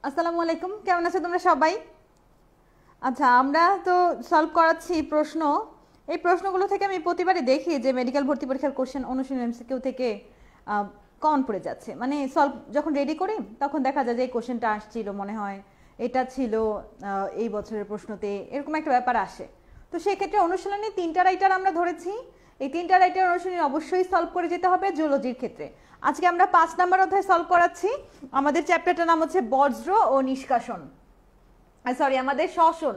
আসসালামু আলাইকুম, কেমন আছো তোমরা সবাই? আচ্ছা, আমরা তো সলভ করাচ্ছি প্রশ্ন। এই প্রশ্নগুলো থেকে আমি প্রতিবারই দেখি যে মেডিকেল ভর্তি পরীক্ষার কোশ্চেন অনুশীলন এমসিকিউ থেকে কমন পড়ে যাচ্ছে। মানে সলভ যখন রেডি করি তখন দেখা যায় যে এই কোশ্চেনটা আসছিল, মনে হয় এটা ছিল এই বছরের প্রশ্নতে, এরকম একটা ব্যাপার আসে। তো সেক্ষেত্রে অনুশীলনে 3টা রাইটার আমরা ধরেছি। এই 3টা রাইটার অনুশীলনী অবশ্যই সলভ করে যেতে হবে জুলজির ক্ষেত্রে। আজকে আমরা 5 নম্বর অধ্যায় সলভ করাচ্ছি। আমাদের চ্যাপ্টারটার নাম হচ্ছে বজ্র ও নিষ্কাশন, সরি আমাদের শ্বসন।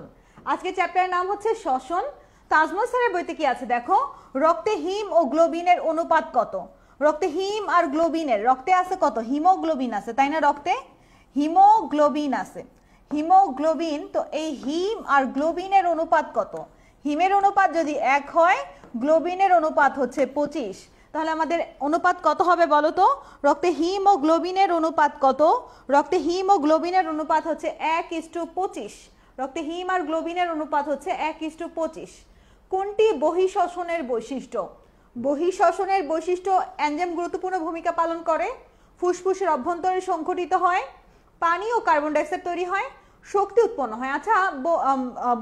আজকে চ্যাপ্টারের নাম হচ্ছে শ্বসন। তাজমল স্যারের বইতে কি আছে দেখো, রক্তে হিম ও গ্লোবিনের অনুপাত কত? রক্তে হিম আর গ্লোবিনের, রক্তে আছে কত? হিমোগ্লোবিন আছে, তাই না? রক্তে হিমোগ্লোবিন আছে, হিমোগ্লোবিন। তো এই হিম আর গ্লোবিনের অনুপাত কত? হিমের অনুপাত যদি 1 হয়, গ্লোবিনের অনুপাত হচ্ছে 25, তাহলে আমাদের অনুপাত কত হবে বলো তো? রক্তে হিম ও গ্লোবিনের অনুপাত কত? রক্তে হিম ও গ্লোবিনের অনুপাত হচ্ছে 1:25। রক্তে হিম আর গ্লোবিনের অনুপাত হচ্ছে 1:25। কোনটি বহিঃশ্বসনের বৈশিষ্ট্য? বহিঃশ্বসনের বৈশিষ্ট্য, এনজাইম গুরুত্বপূর্ণ ভূমিকা পালন করে, ফুসফুসের অভ্যন্তরে সংঘটিত হয়, পানি ও কার্বন ডাইঅক্সাইড তৈরি হয়, শক্তি উৎপন্ন হয়। আচ্ছা,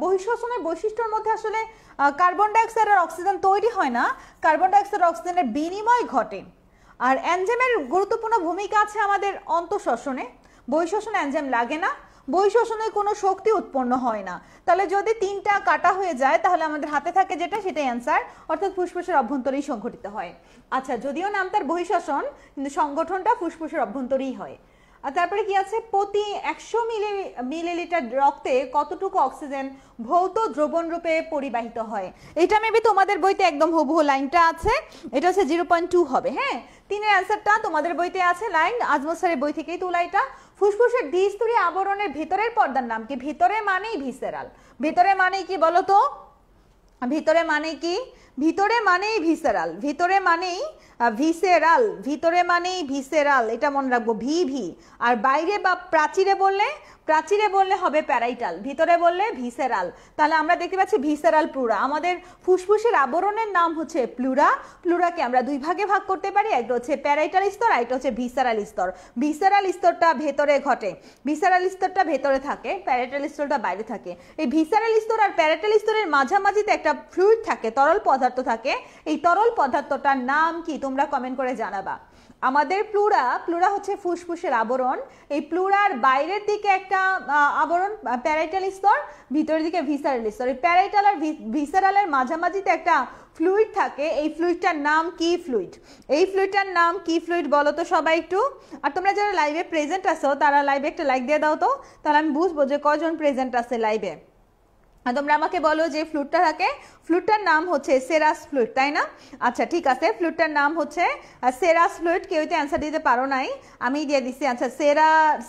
বহিঃশ্বসনের বৈশিষ্ট্যের মধ্যে আসলে কার্বন ডাইঅক্সাইড আর অক্সিজেন তৈরি হয় না, কার্বন ডাইঅক্সাইড আর অক্সিজেনের বিনিময় ঘটে। আর এনজাইমের গুরুত্বপূর্ণ ভূমিকা আছে আমাদের অন্তঃশ্বসনে। বহিঃশ্বসনে এনজাইম লাগে না, বহিঃশ্বসনে কোনো শক্তি উৎপন্ন হয় না। তাহলে যদি 3টা কাটা হয়ে যায় তাহলে আমাদের হাতে থাকে যেটা, সেটাই অ্যান্সার, অর্থাৎ ফুসফুসের অভ্যন্তরেই সংঘটিত হয়। আচ্ছা, যদিও নাম তার বহিঃশ্বসন, কিন্তু সংগঠনটা ফুসফুসের অভ্যন্তরেই হয়। আর তারপরে কি আছে, প্রতি 100 মিলিলিটার রক্তে কতটুকু অক্সিজেন ভৌত দ্রবণ রূপে পরিবাহিত হয়? এটা মেবি তোমাদের বইতে একদম হুবহু লাইনটা আছে, এটা হচ্ছে 0.2 হবে। হ্যাঁ, 3-এর অ্যান্সারটা তোমাদের বইতে আছে, লাইন আজমল স্যারের বই থেকেই তোলা এটা। ফুসফুসের দ্বিস্তরী আবরণের ভেতরের পর্দার নাম কি? ভিতরে মানেই ভিসেরাল। ভিতরে মানেই কি বলো তো? ভিতরে মানে কি? ভিতরে মানেই ভিসেরাল, ভিতরে মানেই ভিসেরাল, ভিতরে মানেই ভিসেরাল, এটা মনে রাখবো, ভি ভি। আর বাইরে বা প্রাচীরে বললে, প্রাচীরে বললে হবে প্যারাইটাল, ভিতরে বললে ভিসেরাল। তাহলে আমরা দেখতে পাচ্ছি ভিসেরাল প্লুরা। আমাদের ফুসফুসের আবরণের নাম হচ্ছে প্লুরা। প্লুরাকে আমরা 2 ভাগে ভাগ করতে পারি, একটা হচ্ছে প্যারাইটাল স্তর আর একটা হচ্ছে ভিসেরাল স্তর। ভিসেরাল স্তরটা ভেতরে ঘটে, ভিসেরাল স্তরটা ভেতরে থাকে, প্যারাইটাল স্তরটা বাইরে থাকে। এই ভিসেরাল স্তর আর প্যারাইটাল স্তরের মাঝামাঝিতে একটা ফ্লুইড থাকে, তরল পদার্থ থাকে। এই তরল পদার্থটার নাম কি তোমরা কমেন্ট করে জানাবা। আমাদের প্লুরা হচ্ছে ফুসফুসের আবরণ। এই প্লুরার বাইরের দিকে একটা আবরণ প্যারাইটাল স্তর, ভিতরের দিকে ভিসেরাল স্তর। এই প্যারাইটাল আর ভিসেরালের মাঝামাঝিতে একটা ফ্লুইড থাকে, এই ফ্লুইডটার নাম কি ফ্লুইড? এই ফ্লুইডটার নাম কি ফ্লুইড বলো তো সবাই একটু। আর তোমরা যারা লাইভে প্রেজেন্ট আছো তারা লাইভে একটা লাইক দিয়ে দাও তো, তাহলে আমি বুঝবো যে কজন প্রেজেন্ট আছে লাইভে। আর তোমরা আমাকে বলো যে ফ্লুইডটা থাকে, ফ্লুইডটার নাম হচ্ছে সেরাস ফ্লুইড, তাই না? আচ্ছা ঠিক আছে, ফ্লুইডটার নাম হচ্ছে সেরাস ফ্লুইড। কেউ তো অ্যান্সার দিতে পারো নাই, আমি দিয়ে দিচ্ছি। আচ্ছা,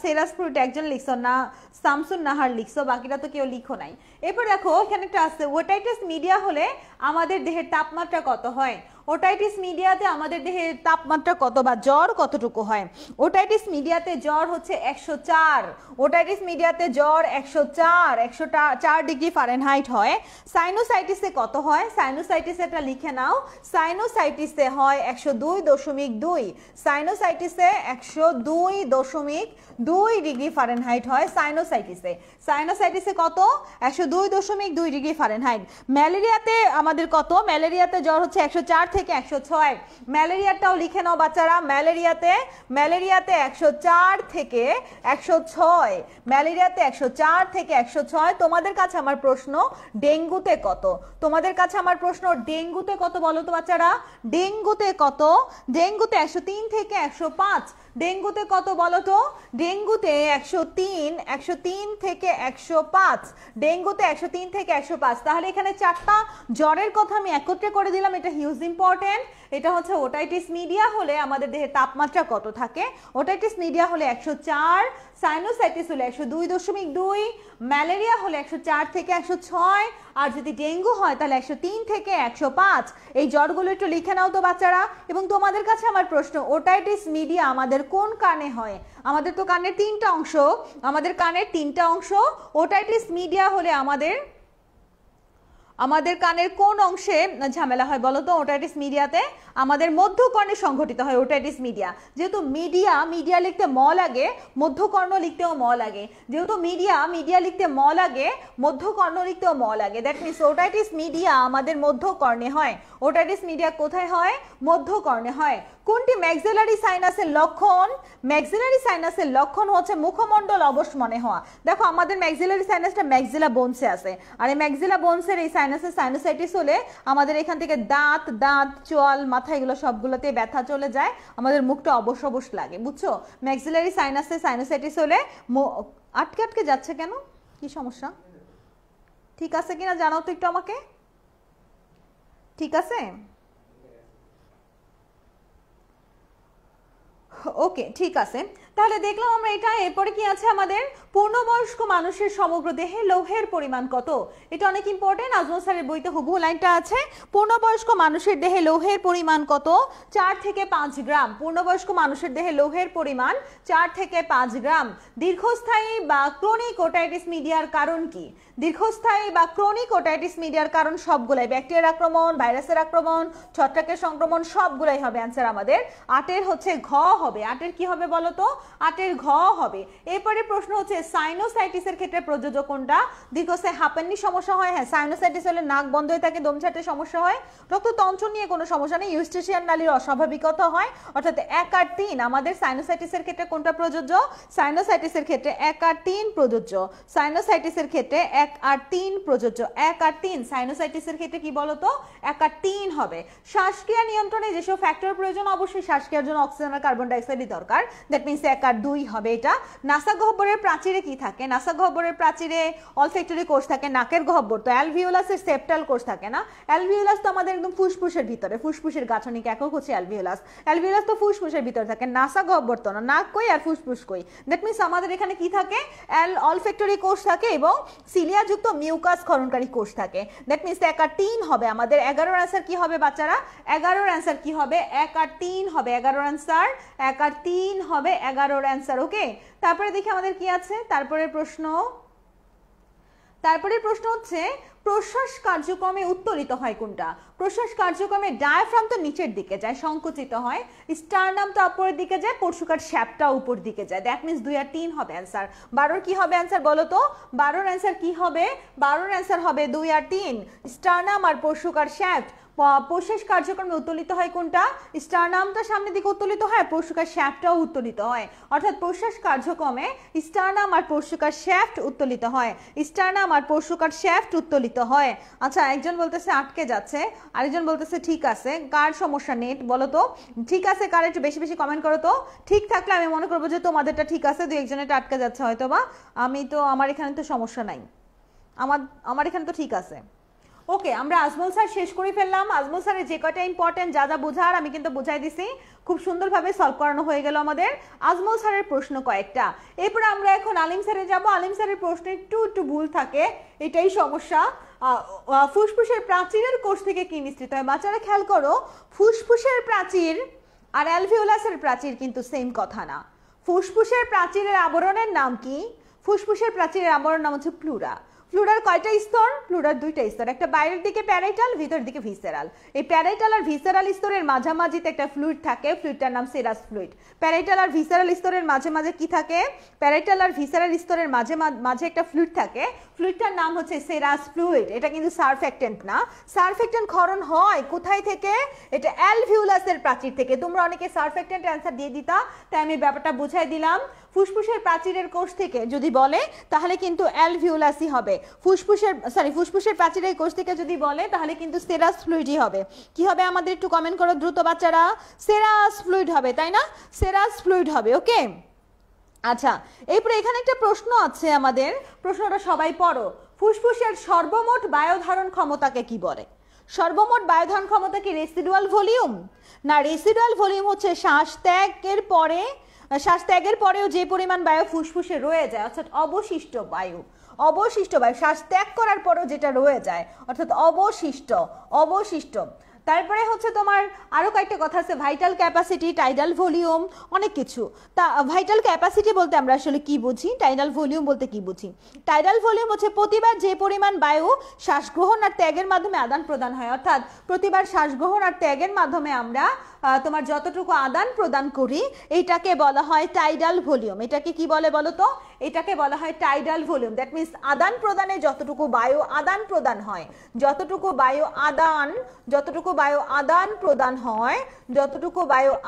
সেরাস ফ্লুইড একজন লিখছো না, শামসুন নাহার লিখছো, বাকিটা তো কেউ লিখো নাই। এরপর দেখো এখানে একটা আছে, ওটাইটাস মিডিয়া হলে আমাদের দেহের তাপমাত্রা কত হয়? ওটাইটিস মিডিয়াতে আমাদের দেহের তাপমাত্রা কত বা জ্বর কতটুকু হয়? ওটাইটিস মিডিয়াতে জ্বর হচ্ছে 104। ওটাইটিস মিডিয়াতে জ্বর 104 ডিগ্রি ফারেনহাইট হয়। সাইনোসাইটিসে কত হয়? সাইনোসাইটিসে এটা লিখে নাও, সাইনোসাইটিসে হয় 102.2। সাইনোসাইটিসে 102.2 ডিগ্রি ফারেনহাইট হয় সাইনোসাইটিসে। সাইনোসাইটিসে কত? 102.2 ডিগ্রি ফারেনহাইট। ম্যালেরিয়াতে আমাদের কত? ম্যালেরিয়াতে জ্বর হচ্ছে 104 থেকে 106। ম্যালেরিয়াটাও লিখে নাও বাচ্চারা, ম্যালেরিয়াতে 104 থেকে 106, ম্যালেরিয়াতে 104 থেকে 106। তোমাদের কাছে আমার প্রশ্ন, ডেঙ্গুতে কত? তোমাদের কাছে আমার প্রশ্ন, ডেঙ্গুতে কত বলো তো বাচ্চারা? ডেঙ্গুতে কত? ডেঙ্গুতে 103 থেকে 105। ডেঙ্গুতে কত বলো তো? ডেঙ্গুতে 103 থেকে 105। ডেঙ্গুতে 103 থেকে 105। তাহলে এখানে 4টা জ্বরের কথা আমি একত্রে করে দিলাম, এটা হিউজ ইম্পর্টেন্ট। এটা হচ্ছে ওটাইটিস মিডিয়া হলে আমাদের দেহের তাপমাত্রা কত থাকে। ওটাইটিস মিডিয়া হলে 104, সাইনোসাইটিস হলে 102.2, ম্যালেরিয়া হলে 104 থেকে 106, আর যদি ডেঙ্গু হয় তাহলে 103 থেকে 105। এই জ্বরগুলো একটু লিখে নাও তো বাচ্চারা। এবং তোমাদের কাছে আমার প্রশ্ন, ওটাইটিস মিডিয়া আমাদের কোন কানে হয়? আমাদের তো কানের 3টা অংশ, আমাদের কানের 3টা অংশ। ওটাইটিস মিডিয়া হলে আমাদের আমাদের কানের কোন অংশে ঝামেলা হয় বলো তো ওটাইটিস মিডিয়াতে? আমাদের মধ্যকর্ণে সংঘটিত হয় ওটাইটিস মিডিয়া। যেহেতু মিডিয়া লিখতে ম লাগে, মধ্যকর্ণ লিখতেও ম লাগে। যেহেতু মিডিয়া লিখতে ম লাগে, মধ্যকর্ণ লিখতেও ম লাগে। দ্যাট মিনস ওটাইটিস মিডিয়া আমাদের মধ্যকর্ণে হয়। ওটাইটিস মিডিয়া কোথায় হয়? মধ্যকর্ণে হয়। কোনটি ম্যাক্সিলারি সাইনাসের লক্ষণ? ম্যাক্সিলারি সাইনাসের লক্ষণ হচ্ছে মুখমণ্ডল অবশমনে হওয়া। দেখো আমাদের ম্যাক্সিলারি সাইনাসটা ম্যাক্সিলা বোনসে আছে, আর এই ম্যাক্সিলা বোনসের এই সাইনাসের সাইনোসাইটিস হলে আমাদের এখান থেকে দাঁত চোয়াল মাথা এগুলো সবগুলোতে ব্যথা চলে যায়, আমাদের মুখটা অবশ লাগে, বুঝছো? ম্যাক্সিলারি সাইনাসের সাইনোসাইটিস হলে আটকে যাচ্ছে কেন, কি সমস্যা? ঠিক আছে কিনা জানাও তো একটু আমাকে। ঠিক আছে, ওকে ঠিক আছে। তাহলে দেখলাম আমরা এটা। এরপরে কি আছে আমাদের? পূর্ণবয়স্ক মানুষের সমগ্র দেহে লৌহের পরিমাণ কত? এটা অনেক ইম্পর্টেন্ট, আজমল স্যারের বইতে হুবহু লাইনটা আছে। পূর্ণবয়স্ক মানুষের দেহে লৌহের পরিমাণ কত? 4 থেকে 5 গ্রাম। পূর্ণবয়স্ক মানুষের দেহে লৌহের পরিমাণ 4 থেকে 5 গ্রাম। দীর্ঘস্থায়ী বা ক্রনিক ওটাইটিস মিডিয়ার কারণ কি? দীর্ঘস্থায়ী বা ক্রনিক ওটাইটিস মিডিয়ার কারণ সবগুলাই, ব্যাকটেরিয়ার আক্রমণ, ভাইরাসের আক্রমণ, ছত্রাকের সংক্রমণ, সবগুলাই হবে অ্যান্সার আমাদের। 8 হচ্ছে ঘ হবে। 8 কি হবে বলো তো? 8 ঘ হবে। এরপরে প্রশ্ন হচ্ছে সাইনোসাইটিসের ক্ষেত্রে প্রযোজ্য কোনটা? দীর্ঘস্থায়ী হাঁপানির সমস্যা হয়, হ্যাঁ সাইনোসাইটিস হলে নাক বন্ধ হয়ে থাকে, দম ছাড়তে সমস্যা হয়। রক্ততঞ্চন নিয়ে কোনো সমস্যা নেই, ইউস্টেশিয়ান নালীর অস্বাভাবিকতা হয়, অর্থাৎ 1 আর 3 আমাদের সাইনোসাইটিসের ক্ষেত্রে কোনটা প্রযোজ্য? সাইনোসাইটিসের ক্ষেত্রে 1 আর 3 প্রযোজ্য। সাইনোসাইটিসের ক্ষেত্রে 1 আর 3 প্রযোজ্য। 1 আর 3 সাইনোসাইটিসের ক্ষেত্রে কি বলতো? 1 আর 3 হবে। শ্বাসক্রিয়া নিয়ন্ত্রণে যেসব ফ্যাক্টর প্রয়োজন, অবশ্যই শ্বাসক্রিয়ার জন্য অক্সিজেন আর কার্বন ডাইঅক্সাইডই দরকার। দ্যাট মিনস 1 আর 2 হবে এটা। নাসা গহ্বরের প্রাচীরে কি থাকে? নাসা গহ্বরের প্রাচীরে অলফ্যাক্টরি কোষ থাকে। নাকের গহ্বর তো অ্যালভিওলাসের সেপ্টাল কোষ থাকে না? অ্যালভিওলাস তো আমাদের একদম ফুসফুসের ভিতরে, ফুসফুসের গাঠনিক একক হচ্ছে অ্যালভিওলাস। অ্যালভিওলাস তো ফুসফুসের ভিতরে থাকে, নাসা গহ্বর তো না। নাক কই আর ফুসফুস কই? দ্যাট মিনস আমাদের এখানে কি থাকে? অলফ্যাক্টরি কোষ থাকে এবং সিলিয়াযুক্ত মিউকাস ক্ষরণকারী কোষ থাকে। দ্যাট মিনস 1 আর 3 হবে আমাদের। 11 অ্যান্সার কি হবে বাচ্চারা? 11 অ্যান্সার কি হবে? 1 আর 3 হবে। 11 অ্যান্সার 1 আর 3 হবে 11 অ্যান্সার। ওকে, তারপরে দেখি আমাদের কি আছে। তারপরের প্রশ্ন হচ্ছে প্রশ্বাস কার্যক্রমে উত্তোলিত হয় কোনটা? প্রশ্বাস কার্যক্রমে ডায়াফ্রাম তো নিচের দিকে যায়, সংকুচিত হয়। স্টারনাম তো উপরের দিকে যায়, পরশুকার শ্যাপটা উপর দিকে যায়। দ্যাট মিনস 2 আর 3 হবে অ্যান্সার। 12 কি হবে অ্যান্সার বলো তো? 12 অ্যান্সার কি হবে? 12 অ্যান্সার হবে 2 আর 3, স্টারনাম আর পরশুকার শ্যাফট। প্রশ্বাস কার্যক্রমে উত্তোলিত হয় কোনটা? স্টারনামটা সামনের দিকে উত্তোলিত হয়, পরশুকার শ্যাফটটাও উত্তোলিত হয়। অর্থাৎ প্রশ্বাস কার্যক্রমে স্টারনাম আর পরশুকার শ্যাফট উত্তোলিত হয়। স্টারনাম আর পরশুকার শ্যাফট উত্তোলিত হয়। আচ্ছা, একজন বলতেছে আটকে যাচ্ছে, আরেকজন বলতেছে ঠিক আছে। কার সমস্যা নেট বলো তো? ঠিক আছে কার, একটু বেশি বেশি কমেন্ট করো তো। ঠিক থাকলে আমি মনে করবো যে তোমাদেরটা ঠিক আছে, 2-1জনেরটা আটকে যাচ্ছে হয়তো বা। আমার এখানে তো সমস্যা নাই, আমার এখানে তো ঠিক আছে। ওকে, আমরা আজমল স্যার শেষ করে ফেললাম। আজমল স্যারের যে কয়টা ইম্পর্টেন্ট যা বোঝার আমি কিন্তু বুঝাই দিছি, খুব সুন্দরভাবে সলভ করানো হয়ে গেল আমাদের। আজমল স্যারের প্রশ্ন কয়েকটা। এরপরে আমরা এখন আলিম স্যারে যাব। আলিম স্যারের প্রশ্ন একটু ভুল থাকে, এটাই সমস্যা। ফুসফুসের প্রাচীরের কোষ থেকে কি নিঃসৃত হয়? বাচ্চারা খেয়াল করো, ফুসফুসের প্রাচীর আর অ্যালভিওলাসের প্রাচীর কিন্তু সেম কথা না। ফুসফুসের প্রাচীরের আবরণের নাম কি? ফুসফুসের প্রাচীরের আবরণ নাম হচ্ছে প্লুরা। প্লুরার কয়টা স্তর? প্লুরার 2টা স্তর, একটা বাইরের দিকে প্যারাইটাল, ভিতরের দিকে ভিসেরাল। এই প্যারাইটাল আর ভিসেরাল স্তরের মাঝামাঝিতে একটা ফ্লুইড থাকে, ফ্লুইডটার নাম সেরাস ফ্লুইড। প্যারাইটাল আর ভিসেরাল স্তরের মাঝে মাঝে কি থাকে? প্যারাইটাল আর ভিসেরাল স্তরের মাঝে একটা ফ্লুইড থাকে, ফ্লুইডটার নাম হচ্ছে সেরাস ফ্লুইড। এটা কিন্তু সারফেক্টেন্ট না। সারফেক্টেন্ট ক্ষরণ হয় কোথায় থেকে? এটা অ্যালভিওলাসের প্রাচীর থেকে। তোমরা অনেকে সারফেক্টেন্ট অ্যান্সার দিয়ে দিতা, তাই আমি ব্যাপারটা বুঝাই দিলাম। ফুসফুসের প্রাচীরের কোষ থেকে যদি বলে তাহলে কিন্তু অ্যালভিওলাসই হবে। ফুসফুসের প্রাচীরের কোষ থেকে যদি বলে তাহলে কিন্তু সেরাস ফ্লুইডই হবে। কি হবে আমাদের একটু কমেন্ট করো দ্রুত বাচ্চারা। সেরাস ফ্লুইড হবে, তাই না? সেরাস ফ্লুইড হবে। ওকে, আচ্ছা এরপরে এখানে একটা প্রশ্ন আছে আমাদের, প্রশ্নটা সবাই পড়ো। ফুসফুসের সর্বমোট বায়ু ধারণ ক্ষমতাকে কি বলে? সর্বমোট বায়ু ধারণ ক্ষমতা কি রেসিডুয়াল ভলিউম? না, রেসিডুয়াল ভলিউম হচ্ছে শ্বাস ত্যাগের পরেও যে পরিমাণ বায়ু ফুসফুসে রয়ে যায়, অর্থাৎ অবশিষ্ট বায়ু। শ্বাস ত্যাগ করার পরেও যেটা রয়ে যায় অর্থাৎ অবশিষ্ট। তারপরে হচ্ছে তোমার আরো কয়েকটা কথা আছে, ভাইটাল ক্যাপাসিটি, টাইডাল ভলিউম, অনেক কিছু। তা ভাইটাল ক্যাপাসিটি বলতে আমরা আসলে কি বুঝি, টাইডাল ভলিউম বলতে কি বুঝি? টাইডাল ভলিউম হচ্ছে প্রতিবার যে পরিমাণ বায়ু শ্বাস গ্রহণ আর ত্যাগের মাধ্যমে আদান প্রদান হয়, অর্থাৎ প্রতিবার শ্বাস গ্রহণ আর ত্যাগের মাধ্যমে আমরা তোমার যতটুকু আদান প্রদান করি এইটাকে বলা হয় টাইডাল ভলিউম। এটাকে কি বলে বলো তো? এটাকে বলা হয় টাইডাল ভলিউম। দ্যাট মিনস আদান প্রদানে যতটুকু বায়ু আদান প্রদান হয়, যতটুকু বায়ু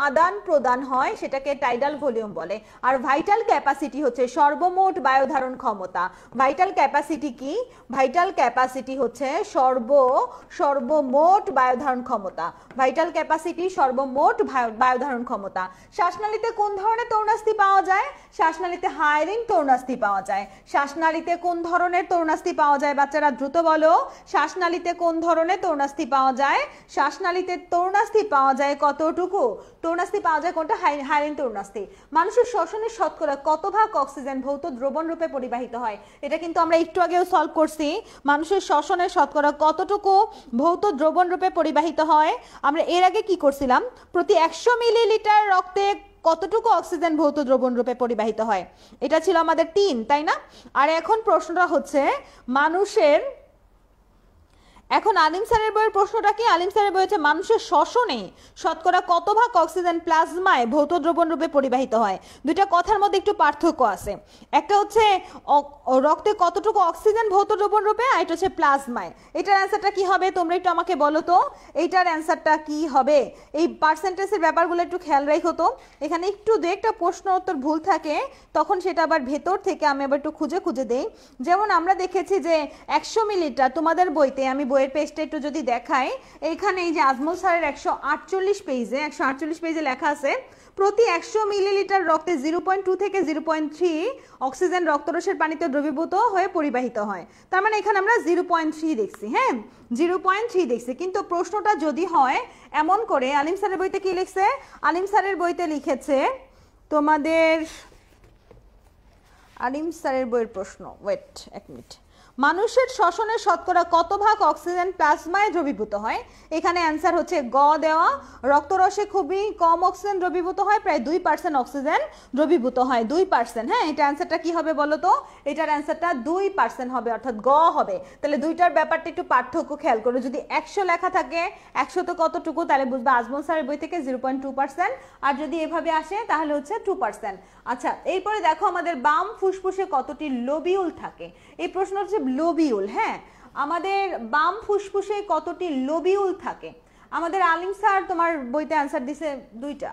আদান প্রদান হয় সেটাকে টাইডাল ভলিউম বলে। আর ভাইটাল ক্যাপাসিটি হচ্ছে সর্বমোট বায়ু ধারণ ক্ষমতা। ভাইটাল ক্যাপাসিটি কি? ভাইটাল ক্যাপাসিটি হচ্ছে সর্বমোট বায়ু ধারণ ক্ষমতা। ভাইটাল ক্যাপাসিটি সর্বমোট বায়ু ধারণ ক্ষমতা। শ্বাসনালীতে কোন ধরনের তরুণাস্থি পাওয়া যায়? শ্বাসনালীতে হায়ারিং তরুণাস্থি পাওয়া যায়। শ্বাসনালীতে কোন ধরনের তরুণাস্থি পাওয়া যায় বাচ্চারা দ্রুত বলো? শ্বাসনালীতে কোন ধরনের তরুণাস্থি পাওয়া যায়? শ্বাসনালীতে তরুণাস্থি পাওয়া যায় কতটুকু? তরুণাস্থি পাওয়া যায় কোনটা? হায়ারিং তরুণাস্থি। মানুষের শ্বসনের শতকরা কত ভাগ অক্সিজেন ভৌত দ্রবণ রূপে পরিবাহিত হয়? এটা কিন্তু আমরা একটু আগেও সলভ করছি। মানুষের শ্বসনের শতকরা কতটুকু ভৌত দ্রবণ রূপে পরিবাহিত হয়? আমরা এর আগে কি করছিলাম? প্রতি 100 মিলিলিটার রক্তে কতটুকু অক্সিজেন ভৌত দ্রবণ রূপে পরিবাহিত হয়? এটা ছিল আমাদের 3, তাই না? আর এখন প্রশ্নটা হচ্ছে মানুষের, এখন আলিম স্যারের বইয়ের প্রশ্নটা কি? আলিম স্যারের বই হচ্ছে মানুষের শ্বসনে শতকরা কত ভাগ অক্সিজেন প্লাজমায় ভৌত দ্রবণ রূপে পরিবাহিত হয়। দুইটা কথার মধ্যে একটু পার্থক্য আছে। একটা হচ্ছে রক্তে কতটুকু অক্সিজেন ভৌত দ্রবণ রূপে, আর এটা হচ্ছে প্লাজমায়। এটার অ্যান্সারটা কি হবে তোমরা একটু আমাকে বলো তো? এইটার অ্যান্সারটা কি হবে? এই পার্সেন্টেজের ব্যাপারগুলো একটু খেয়াল রাখো তো। এখানে একটু দু একটা প্রশ্ন উত্তর ভুল থাকে, তখন সেটা আবার ভেতর থেকে আমি আবার একটু খুঁজে খুঁজে দেই। যেমন আমরা দেখেছি যে 100 মিলিলিটার তোমাদের বইতে, আমি বইয়ের পেজটা একটু যদি দেখাই, এইখানে এই যে আজমল স্যারের 148 পেজে লেখা আছে প্রতি 100 মিলিলিটার রক্তে 0.2 থেকে 0.3 অক্সিজেন রক্তরসের পানিতে দ্রবীভূত হয়ে পরিবাহিত হয়। তার মানে এখানে আমরা 0.3 দেখছি। হ্যাঁ, 0.3 দেখছি। কিন্তু প্রশ্নটা যদি হয় এমন করে, আলিম স্যারের বইতে কি লিখছে? আলিম স্যারের বইতে লিখেছে তোমাদের, আলিম স্যারের বইয়ের প্রশ্ন, ওয়েট এক মিনিট, মানুষের শ্বসনের শতকরা কত ভাগ অক্সিজেন প্লাজমায় দ্রবীভূত হয়? এখানে অ্যান্সার হচ্ছে গ দেওয়া। রক্তরসে খুবই কম অক্সিজেন দ্রবীভূত হয়, প্রায় 2% অক্সিজেন দ্রবীভূত হয়, 2%। হ্যাঁ, এটা অ্যান্সারটা কি হবে বলো তো? এটার অ্যান্সারটা 2% হবে, অর্থাৎ গ হবে। তাহলে দুইটার ব্যাপারটা একটু পার্থক্য খেয়াল করো। যদি 100 লেখা থাকে 100 তো কতটুকু, তাহলে বুঝবে আজমল স্যারের বই থেকে 0.2%, আর যদি এভাবে আসে তাহলে হচ্ছে 2%। আচ্ছা, এরপরে দেখো আমাদের বাম ফুসফুসে কতটি লোবিউল থাকে? এই প্রশ্ন হচ্ছে লোবিউল। হ্যাঁ, আমাদের বাম ফুসফুসে কতটি লোবিউল থাকে? আমাদের আলিম স্যার তোমার বইতে অ্যান্সার দিছে 2টা।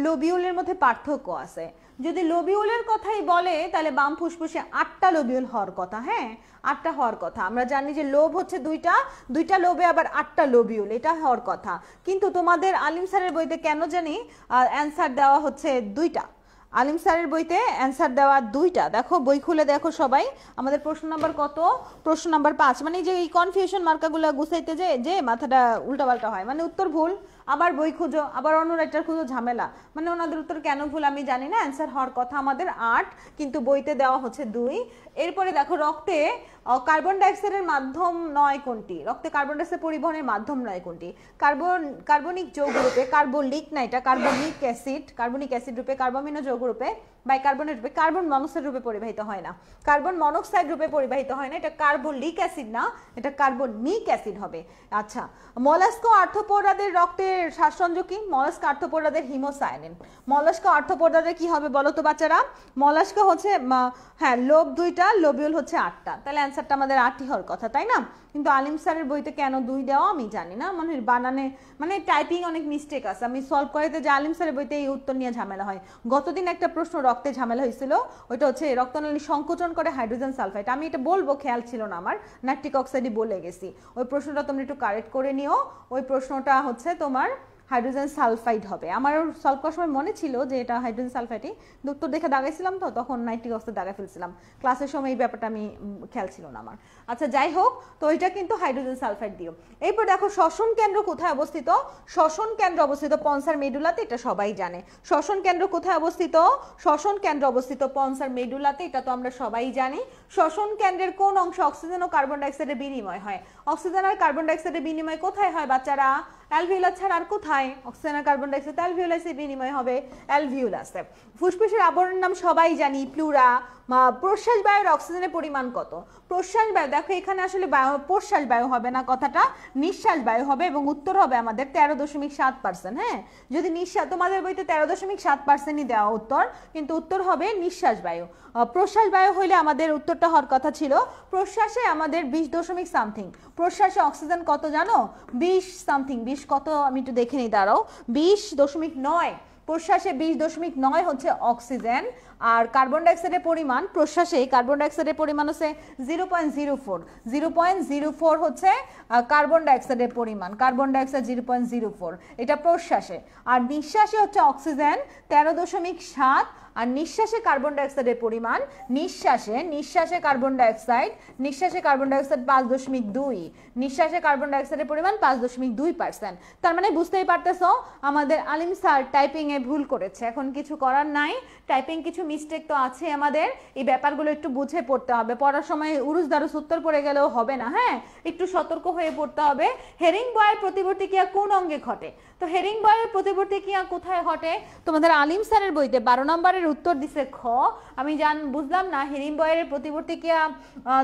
লোবিউলের মধ্যে পার্থক্য আছে। যদি লোবিউলের কথাই বলে তাহলে বাম ফুসফুসে 8টা লোবিউল হওয়ার কথা। হ্যাঁ, 8টা হওয়ার কথা। আমরা জানি যে লোব হচ্ছে 2টা লোবে আবার 8টা লোবিউল, এটা হওয়ার কথা। কিন্তু তোমাদের আলিম স্যারের বইতে কেন জানি অ্যান্সার দেওয়া হচ্ছে 2টা। আলিম স্যারের বইতে অ্যান্সার দেওয়া 2টা। দেখো বই খুলে দেখো সবাই, আমাদের প্রশ্ন নাম্বার কত? প্রশ্ন নাম্বার 5। মানে যে এই কনফিউশন মার্কাগুলো গুছাইতে যে মাথাটা উল্টাপাল্টা হয়, মানে উত্তর ভুল, আবার বই খুঁজো, আবার অন্য রাইটার খুঁজো, ঝামেলা। মানে ওনাদের উত্তর কেন ভুল আমি জানি না। অ্যান্সার হওয়ার কথা আমাদের 8, কিন্তু বইতে দেওয়া হচ্ছে 2। এরপরে দেখো রক্তে কার্বন ডাইঅক্সাইডের মাধ্যম নয় কোনটি? রক্তে কার্বন ডাইঅক্সাইড পরিবহনের মাধ্যম নয় কোনটি? কার্বনিক যৌগ রূপে, কার্বলিক না, এটা কার্বনিক অ্যাসিড রূপে, কার্বমিনো যৌগ রূপে, বাইকার্বনেট রূপে, কার্বন মনোক্সাইড রূপে পরিবাহিত হয় না। কার্বন মনোক্সাইড রূপে পরিবাহিত হয় না, এটা কার্বলিক অ্যাসিড না, এটা কার্বনিক অ্যাসিড হবে। আচ্ছা, মলাস্ক আর্থ্রোপোডাদের রক্তের শ্বাসরঞ্জক কি? মলাস্ক আর্থ্রোপোডাদের হিমোসায়ানিন। মলাস্ক আর্থ্রোপোডাদের কি হবে বলো তো বাচ্চারা? মলাস্ক হচ্ছে, হ্যাঁ, লোব 2টা, লোবিউল হচ্ছে 8টা। তাহলে অ্যান্সারটা আমাদের 8ই হওয়ার কথা, তাই না? কিন্তু আলিম স্যারের বইতে কেন 2 দেওয়া আমি জানি না। মানে বানানে, মানে টাইপিং অনেক মিস্টেক আছে। আমি সলভ করাইতে যে আলিম স্যারের বইতে এই উত্তর নিয়ে ঝামেলা হয়। গতদিন একটা প্রশ্ন রক্তে ঝামেলা হয়েছিল, ওইটা হচ্ছে রক্তনালী সংকোচন করে হাইড্রোজেন সালফাইড। আমি এটা বলবো, খেয়াল ছিল না আমার, নাইট্রিক অক্সাইডই বলে গেছি। ওই প্রশ্নটা তোমরা একটু কারেক্ট করে নিও। ওই প্রশ্নটা হচ্ছে তোমার হাইড্রোজেন সালফাইড হবে। আমার সলভ করার সময় মনে ছিল যে এটা হাইড্রোজেন সালফাইডই, উত্তর দেখে দাগাইছিলাম তো, তখন নাইট্রিক অক্সাইড দাগাই ফেলছিলাম, ক্লাসের সময় এই ব্যাপারটা আমি খেয়াল ছিল না আমার। আচ্ছা যাই হোক, তো এটা কিন্তু হাইড্রোজেন সালফাইড দিও। এরপর দেখো শ্বসন কেন্দ্র কোথায় অবস্থিত, শ্বসন কেন্দ্র অবস্থিত পন্সার মেডুলাতে, এটা সবাই জানে। শ্বসন কেন্দ্র কোথায় অবস্থিত, শ্বসন কেন্দ্র অবস্থিত পন্সার মেডুলাতে, এটা তো আমরা সবাই জানি। শ্বসন কেন্দ্রের কোন অংশ অক্সিজেন ও কার্বন ডাইঅক্সাইডের বিনিময় হয়, অক্সিজেন আর কার্বন ডাইঅক্সাইডের বিনিময় কোথায় হয় বাচ্চারা, অ্যালভিউলাস ছাড়া আর কোথায়, অক্সিজেন আর কার্বন ডাইঅক্সাইড অ্যালভিউলাসে বিনিময় হবে, অ্যালভিউলাসে। ফুসফুসের আবরণের নাম সবাই জানি প্লুরা। প্রশ্বাস বায়ুর অক্সিজেনের পরিমাণ কত, প্রশ্বাস বায়ু, দেখো এখানে আসলে প্রশ্বাস বায়ু হবে না, কথাটা নিঃশ্বাস বায়ু হবে, এবং উত্তর হবে আমাদের 13.7%। হ্যাঁ, যদি নিঃশ্বাস, তোমাদের বইতে 13.7%ই দেওয়া উত্তর, কিন্তু উত্তর হবে নিঃশ্বাস বায়ু। প্রশ্বাস বায়ু হইলে আমাদের উত্তরটা হওয়ার কথা ছিল, প্রশ্বাসে আমাদের 20 সামথিং, প্রশ্বাসে অক্সিজেন কত জানো, 20 সামথিং, 20 কত আমি একটু দেখে নিই, দাঁড়াও, 20.9, প্রশ্বাসে 20.9 হচ্ছে অক্সিজেন, আর কার্বন ডাইঅক্সাইডের পরিমাণ প্রশ্বাসে, কার্বন ডাইঅক্সাইডের পরিমাণ হচ্ছে 0.04 হচ্ছে কার্বন ডাইঅক্সাইডের পরিমাণ, কার্বন ডাইঅক্সাইড 0.04, এটা প্রশ্বাসে। আর নিঃশ্বাসে হচ্ছে অক্সিজেন 13.7, আর নিঃশ্বাসে কার্বন ডাইঅক্সাইডের পরিমাণ, নিঃশ্বাসে কার্বন ডাইঅক্সাইড 5.2, নিঃশ্বাসে কার্বন ডাইঅক্সাইডের পরিমাণ 5.2%। তার মানে বুঝতেই পারতেছো আমাদের আলিম স্যার টাইপিং এ ভুল করেছে, এখন কিছু করার নাই, টাইপিং কিছু মিস্টেক তো আছে আমাদের, এই ব্যাপারগুলো একটু বুঝে পড়তে হবে, পড়ার সময় উরুস দারুস উত্তর পড়ে গেলেও হবে না, হ্যাঁ একটু সতর্ক হয়ে পড়তে হবে। হেরিং বয়ের প্রতিবর্তী ক্রিয়া কোন অঙ্গে ঘটে, তো হেরিং বয়ের প্রতিবর্তী ক্রিয়া কোথায় ঘটে, তোমাদের আলিম স্যারের বইতে 12 নম্বরের উত্তর দিছে খ, আমি বুঝলাম না হেরিং বয়ের প্রতিবর্তী ক্রিয়া,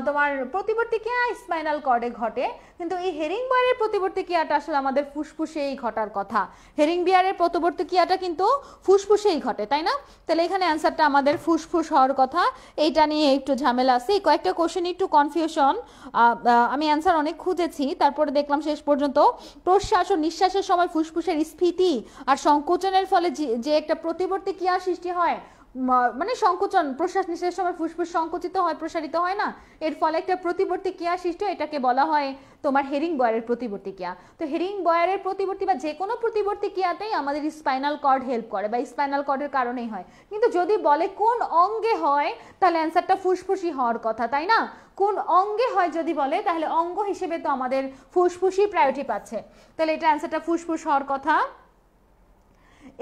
তোমার প্রতিবর্তী ক্রিয়া স্পাইনাল কর্ডে ঘটে, কিন্তু এই হেরিং বয়ের প্রতিবর্তী ক্রিয়াটা আসলে আমাদের ফুসফুসেই ঘটার কথা, হেরিং বিয়ারের প্রতিবর্তী ক্রিয়াটা কিন্তু ফুসফুসেই ঘটে, তাই না? তাহলে এখানে অ্যান্সারটা আমাদের ফুসফুস হওয়ার কথা, এইটা নিয়ে একটু ঝামেলা আছে, কয়েকটা কোশ্চেন একটু কনফিউশন, আমি অ্যান্সার অনেক খুঁজেছি, তারপরে দেখলাম শেষ পর্যন্ত প্রশ্বাস ও নিঃশ্বাসের সময় ফুসফুসের স্ফীতি আর সংকোচনের ফলে যে একটা প্রতিবর্তী ক্রিয়া সৃষ্টি হয়, মানে সংকোচন, প্রশ্বাস নিঃশ্বাসের সময় ফুসফুস সংকুচিত হয়, প্রসারিত হয় না, এর ফলে একটা প্রতিবর্তী ক্রিয়া সৃষ্টি হয়, এটাকে বলা হয় তোমার হেরিং বয়ারের প্রতিবর্তী ক্রিয়া। তো হেরিং বয়ারের প্রতিবর্তী বা যে কোনো প্রতিবর্তী ক্রিয়াতেই আমাদের স্পাইনাল কর্ড হেল্প করে, বা স্পাইনাল কর্ডের কারণেই হয়, কিন্তু যদি বলে কোন অঙ্গে হয় তাহলে অ্যান্সারটা ফুসফুসই হওয়ার কথা, তাই না? কোন অঙ্গে হয় যদি বলে, তাহলে অঙ্গ হিসেবে তো আমাদের ফুসফুসই প্রায়োরিটি পাচ্ছে, তাহলে এটা অ্যান্সারটা ফুসফুস হওয়ার কথা।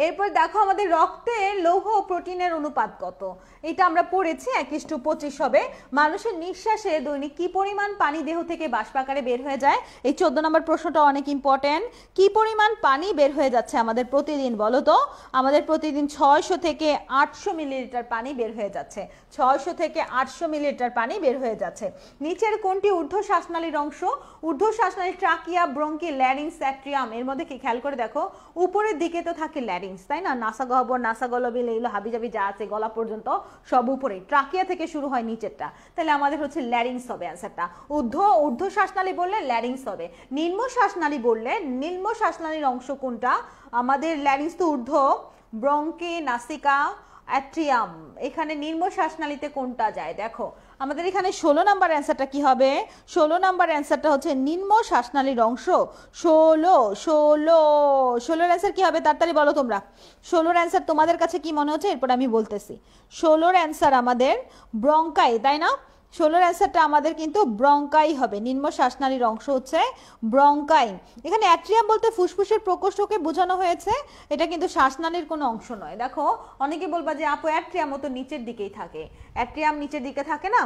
এরপর দেখো আমাদের রক্তে লৌহ ও প্রোটিনের অনুপাত কত, এটা আমরা পড়েছি 1:25 হবে। মানুষের নিঃশ্বাসে দৈনিক কি পরিমাণ পানি দেহ থেকে বাষ্প আকারে বের হয়ে যায়, এই 14 নম্বর প্রশ্নটা অনেক ইম্পর্টেন্ট, কি পরিমাণ পানি বের হয়ে যাচ্ছে আমাদের প্রতিদিন বলো তো, আমাদের প্রতিদিন 600 থেকে 800 মিলিলিটার পানি বের হয়ে যাচ্ছে, 600 থেকে 800 মিলিলিটার পানি বের হয়ে যাচ্ছে। নিচের কোনটি ঊর্ধ্ব শ্বাসনালীর অংশ, ঊর্ধ্ব শ্বাসনালী ট্রাকিয়া, ব্রঙ্কি, ল্যারিংস, অ্যাট্রিয়াম, এর মধ্যে কি খেয়াল করে দেখো উপরের দিকে তো থাকে ল্যারিংস, তাই না, নাসা গহ্বর, নাসা গলবিল, এগুলো হাবিজাবি যা আছে গলা পর্যন্ত সব উপরে, ট্রাকিয়া থেকে শুরু হয় নিচেরটা, তাহলে আমাদের হচ্ছে ল্যারিংস হবে অ্যান্সারটা। ঊর্ধ্ব শ্বাসনালী বললে ল্যারিংস হবে, নিম্ন শ্বাসনালী বললে, নিম্ন শ্বাসনালীর অংশ কোনটা, আমাদের ল্যারিংস তো ঊর্ধ্ব, ব্রঙ্কি, নাসিকা, অ্যাট্রিয়াম, এখানে নিম্ন শ্বাসনালীতে কোনটা যায়, দেখো আমাদের এখানে 16 নাম্বার অ্যান্সারটা কি হবে, 16 নাম্বার অ্যান্সারটা হচ্ছে নিম্ন শ্বাসনালীর অংশ, 16 অ্যান্সার কি হবে তাড়াতাড়ি বলো তোমরা, 16 অ্যান্সার তোমাদের কাছে কি মনে হচ্ছে এরপর আমি বলতেছি। 16 অ্যান্সার আমাদের ব্রঙ্কাই, তাই না, 16 অ্যান্সারটা আমাদের কিন্তু ব্রঙ্কাই হবে, নিম্ন শ্বাসনালীর অংশ হচ্ছে ব্রঙ্কাই। এখানে অ্যাট্রিয়াম বলতে ফুসফুসের প্রকোষ্ঠকে বোঝানো হয়েছে, এটা কিন্তু শ্বাসনালীর কোনো অংশ নয়। দেখো অনেকে বলবা যে আপু অ্যাট্রিয়াম তো নিচের দিকেই থাকে, অ্যাট্রিয়াম নিচের দিকে থাকে না,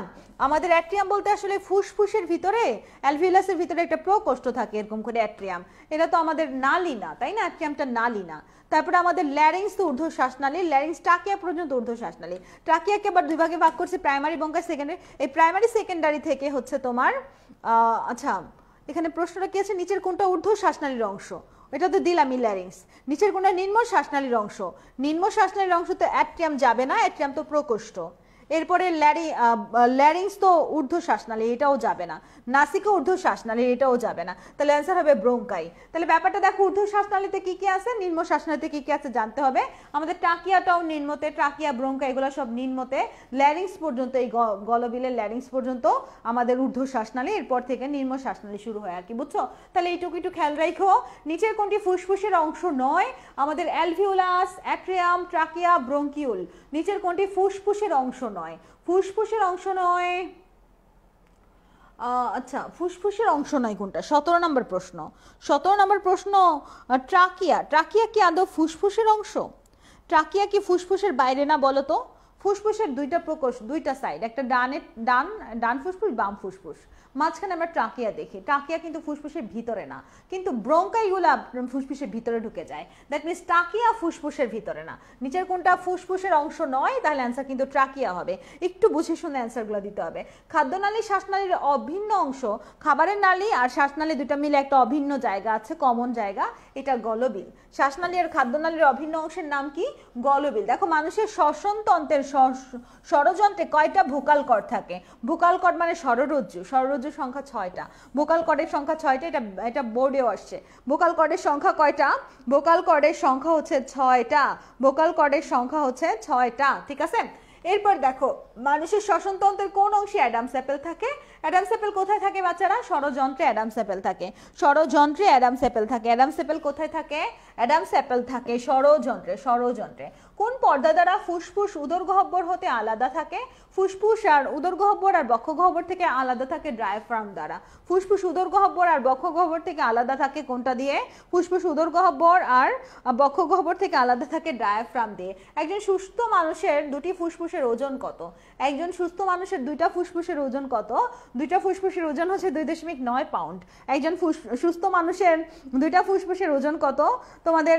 আমাদের অ্যাট্রিয়াম বলতে আসলে ফুসফুসের ভিতরে, অ্যালভিউলাসের ভিতরে একটা প্রকোষ্ঠ থাকে এরকম করে অ্যাট্রিয়াম, এটা তো আমাদের নালী না, তাই না, অ্যাট্রিয়ামটা নালী না। তারপরে আমাদের ল্যারিংস তো ঊর্ধ্ব শ্বাসনালী, ল্যারিংস ট্রাকিয়া পর্যন্ত ঊর্ধ্ব শ্বাসনালী, ট্রাকিয়াকে আবার দুই ভাগে ভাগ করছে, প্রাইমারি বঙ্কা সেকেন্ডারি, এই প্রাইমারি সেকেন্ডারি থেকে হচ্ছে তোমার আচ্ছা এখানে প্রশ্নটা কি আছে, নিচের কোনটা ঊর্ধ্ব শ্বাসনালীর অংশ, এটা তো দিলামই ল্যারিংস, নিচের কোনটা নিম্ন শ্বাসনালীর অংশ, নিম্ন শ্বাসনালীর অংশ তো অ্যাট্রিয়াম যাবে না, অ্যাট্রিয়াম তো প্রকোষ্ঠ, এরপরে ল্যারিংস তো ঊর্ধ্ব শ্বাসনালী, এটাও যাবে না। নাসিকা ঊর্ধ্ব শ্বাসনালী, এটাও যাবে না। তাহলে অ্যান্সার হবে ব্রোঙ্কাই। তাহলে ব্যাপারটা দেখো, ঊর্ধ্ব শ্বাসনালীতে কি কি আছে, নিম্ন শ্বাসনালীতে কি কি আছে জানতে হবে আমাদের। ট্রাকিয়াটাও নিম্নতে, ট্রাকিয়া ব্রোঙ্কা এগুলো সব নিম্নতে, ল্যারিংস পর্যন্ত, এই গলবিলের ল্যারিংস পর্যন্ত আমাদের ঊর্ধ্ব শ্বাসনালী, এরপর থেকে নিম্ন শ্বাসনালী শুরু হয় আর কি, বুঝছো? তাহলে এইটুকু একটু খেয়াল রাখো। নিচের কোনটি ফুসফুসের অংশ নয়? আমাদের অ্যালভিওলাস, অ্যাট্রিয়াম, ট্রাকিয়া, ব্রোঙ্কিউল। নিচের কোনটি ফুসফুসের অংশ নয়? ফুসফুসের অংশ নয়, আচ্ছা ফুসফুসের অংশ নয় কোনটা? 17 নম্বর প্রশ্ন। 17 নম্বর প্রশ্ন, ট্রাকিয়া। ট্রাকিয়া কি আদৌ ফুসফুসের অংশ? ট্রাকিয়া কি ফুসফুসের বাইরে না বলো তো? ফুসফুসের দুইটা প্রকোষ্ঠ, দুইটা সাইড, একটা ডান ফুসফুস, বাম ফুসফুস, মাঝখানে আমরা ট্রাকিয়া দেখি। ট্রাকিয়া কিন্তু ফুসফুসের ভিতরে না, কিন্তু ব্রঙ্কাইগুলা ফুসফুসের ভিতরে ঢুকে যায়। দ্যাট মিনস ট্রাকিয়া ফুসফুসের ভিতরে না। নিচের কোনটা ফুসফুসের অংশ নয়? তাহলে অ্যান্সার কিন্তু ট্রাকিয়া হবে। একটু বুঝে শুনে অ্যান্সারগুলো দিতে হবে। খাদ্যনালী শ্বাসনালীর অভিন্ন অংশ, খাবারের নালী আর শ্বাসনালী দুটা মিলে একটা অভিন্ন জায়গা আছে, কমন জায়গা, এটা গলবিল। শ্বাসনালী আর খাদ্যনালীর অভিন্ন অংশের নাম কি? গলবিল। দেখো মানুষের শ্বসন তন্ত্রের ষড়যন্ত্রে কয়টা ভোকাল কর্ড থাকে? ভোকাল কর্ড মানে ষড়রজ্জু, ষড়রজ্জুর সংখ্যা 6টা, ভোকাল কর্ডের সংখ্যা 6টা, এটা বোর্ডেও আসছে। ভোকাল কর্ডের সংখ্যা কয়টা? ভোকাল কর্ডের সংখ্যা হচ্ছে 6টা, ভোকাল কর্ডের সংখ্যা হচ্ছে 6টা, ঠিক আছে? এরপর দেখো মানুষের শ্বসনতন্ত্রের কোন অংশে অ্যাডামস অ্যাপেল থাকে? অ্যাডামস অ্যাপেল কোথায় থাকে বাচ্চারা? ষড়যন্ত্রে অ্যাডামস অ্যাপেল থাকে, ষড়যন্ত্রে অ্যাডামস অ্যাপেল থাকে। অ্যাডামস অ্যাপেল কোথায় থাকে? অ্যাডামস অ্যাপেল থাকে ষড়যন্ত্রে, ষড়যন্ত্রে। কোন পর্দা দ্বারা ফুসফুস উদরগহ্বর হতে আলাদা থাকে? ফুসফুস আর উদরগহ্বর আর বক্ষগহ্বর থেকে আলাদা থাকে ডায়াফ্রাম দ্বারা। ফুসফুস উদরগহ্বর আর বক্ষগহ্বর থেকে আলাদা থাকে কোনটা দিয়ে? ফুসফুস উদরগহ্বর আর বক্ষগহ্বর থেকে আলাদা থাকে ডায়াফ্রাম দিয়ে। একজন সুস্থ মানুষের দুটি ফুসফুসের ওজন কত? একজন সুস্থ মানুষের দুইটা ফুসফুসের ওজন কত? দুইটা ফুসফুসের ওজন হচ্ছে 2.9 পাউন্ড। একজন সুস্থ মানুষের দুইটা ফুসফুসের ওজন কত? তোমাদের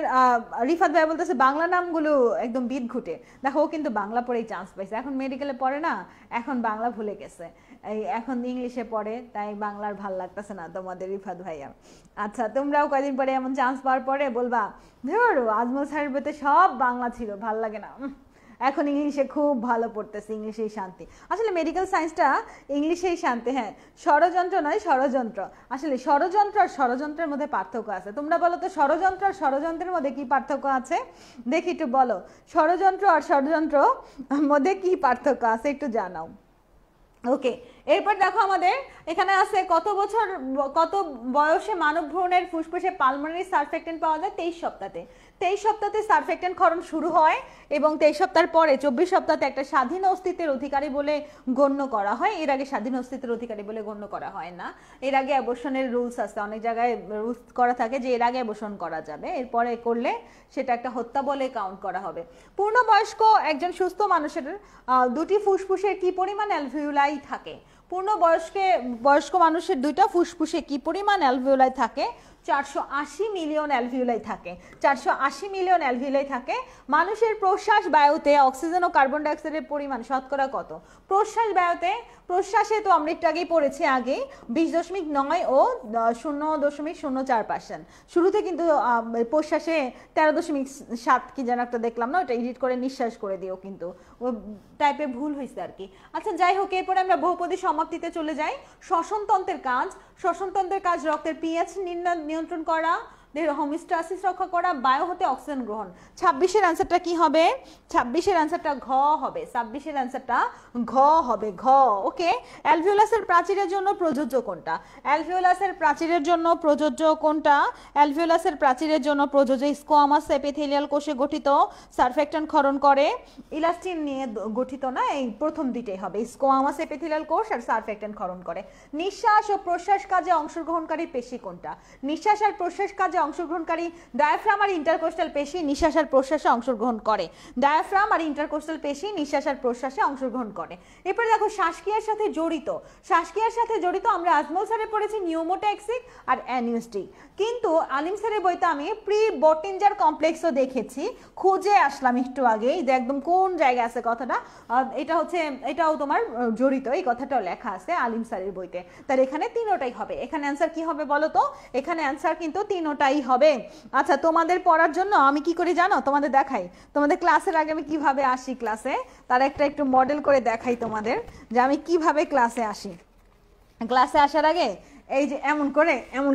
রিফাত ভাই বলতেছে বাংলা নামগুলো একদম বিদ ঘুটে। দেখো ও কিন্তু বাংলা পড়েই চান্স পাইছে, এখন মেডিকেলে পড়ে না, এখন বাংলা ভুলে গেছে, এই এখন ইংলিশে পড়ে, তাই বাংলার ভাল লাগতেছে না তোমাদের রিফাত ভাইয়া। আচ্ছা তোমরাও কয়দিন পরে এমন চান্স পাওয়ার পরে বলবা ধরো আজমল স্যারের বইতে সব বাংলা ছিল, ভাল লাগে না, এখন ইংলিশে খুব ভালো পড়তেছে, ইংলিশেই শান্তি। আসলে মেডিকেল সায়েন্সটা ইংলিশেই শান্তি। হ্যাঁ ষড়যন্ত্র নয়, ষড়যন্ত্র। আসলে ষড়যন্ত্র আর ষড়যন্ত্রের মধ্যে পার্থক্য আছে। তোমরা বলো তো ষড়যন্ত্র আর ষড়যন্ত্রের মধ্যে কি পার্থক্য আছে? দেখি একটু বলো, ষড়যন্ত্র আর ষড়যন্ত্র মধ্যে কি পার্থক্য আছে একটু জানাও। ওকে, এরপর দেখো আমাদের এখানে আছে কত বয়সে মানব ভ্রূণের ফুসফুসে পালমোনারি সারফেক্টেন্ট পাওয়া যায়? 23 সপ্তাহে। 23 সপ্তাহে সারফেক্টেন্ট ক্ষরণ শুরু হয় এবং 23 সপ্তাহের পরে 24 সপ্তাহে একটা স্বাধীন অস্তিত্বের অধিকারী বলে গণ্য করা হয়। এর আগে স্বাধীন অস্তিত্বের অধিকারী বলে গণ্য করা হয় না। এর আগে অ্যাবর্শনের রুলস আছে, অনেক জায়গায় রুলস করা থাকে যে এর আগে অ্যাবর্শন করা যাবে, এরপরে করলে সেটা একটা হত্যা বলে কাউন্ট করা হবে। পূর্ণবয়স্ক একজন সুস্থ মানুষের দুটি ফুসফুসে কি পরিমাণ অ্যালভিওলাই থাকে? বয়স্ক মানুষের দুইটা ফুসফুসে কি পরিমাণ অ্যালভিওলাই থাকে? 480 মিলিয়ন অ্যালভিওলাই থাকে, 480 মিলিয়ন অ্যালভিওলাই থাকে। মানুষের প্রশ্বাস বায়ুতে অক্সিজেন ও কার্বন ডাইঅক্সাইডের পরিমাণ শতকরা কত? প্রশ্বাসে তো আমরা একটু আগেই পড়েছি, আগে 20.9 ও 0.04%। শুরুতে কিন্তু প্রশ্বাসে 13.7 কি যেন একটা দেখলাম না, ওটা এডিট করে নিঃশ্বাস করে দিও, কিন্তু ও টাইপে ভুল হয়েছে আর কি। আচ্ছা যাই হোক, এরপরে আমরা বহুপদী সমাপ্তিতে চলে যাই। শ্বসনতন্ত্রের কাজ রক্তের পিএইচ নিয়ন্ত্রণ করা, দেহের হোমিওস্ট্যাসিস রক্ষা করা, বায়ু হতে অক্সিজেন গ্রহণ। 26-এর অ্যান্সারটা কি হবে? 26-এর অ্যান্সারটা ঘ হবে, 26-এর অ্যান্সারটা ঘ হবে, ঘ। ওকে, অ্যালভিওলাসের প্রাচীরের জন্য প্রযোজ্য কোনটা? অ্যালভিওলাসের প্রাচীরের জন্য প্রযোজ্য কোনটা? অ্যালভিওলাসের প্রাচীরের জন্য প্রযোজ্য স্কোয়ামাস এপিথেলিয়াল কোষে গঠিত, সারফেক্টেন্ট ক্ষরণ করে। ইলাস্টিন নিয়ে গঠিত না, এই প্রথম দুইটাই হবে, স্কোয়ামাস এপিথেলিয়াল কোষ আর সারফেক্টেন্ট ক্ষরণ করে। নিঃশ্বাস ও প্রশ্বাস কাজে অংশগ্রহণকারী পেশি কোনটা? নিঃশ্বাস আর প্রশ্বাস কাজে অংশগ্রহণকারী ডায়াফ্রাম আর ইন্টারকোস্টাল পেশি নিঃশ্বাস আর প্রশ্বাসে অংশগ্রহণ করে। ডায়াফ্রাম আর ইন্টারকোস্টাল পেশি নিঃশ্বাস আর প্রশ্বাসে অংশগ্রহণ করে। এরপরে দেখো শ্বাসক্রিয়ার সাথে জড়িত আমরা আজমল স্যারে পড়েছি নিউমোট্যাক্সিক আর অ্যানিউস্টিক, কিন্তু আলিম স্যারের বইতে আমি প্রি বটিঞ্জার কমপ্লেক্সও দেখেছি, খুঁজে আসলাম একটু আগেই যে একদম কোন জায়গায় আছে কথাটা। এটাও তোমার জড়িত, এই কথাটাও লেখা আছে আলিম স্যারের বইতে। তাহলে এখানে তিনোটাই হবে। এখানে অ্যান্সার কি হবে বলো তো? এখানে অ্যান্সার কিন্তু তিনোটাই তাই হবে। আচ্ছা, তোমাদের পড়ার জন্য আমি কি করি জানো, তোমাদের দেখাই, তোমাদের ক্লাসের আগে আমি কিভাবে আসি ক্লাসে, তার একটা একটু মডেল করে দেখাই তোমাদের যে আমি কিভাবে ক্লাসে আসি। ক্লাসে আসার আগে এই যে এমন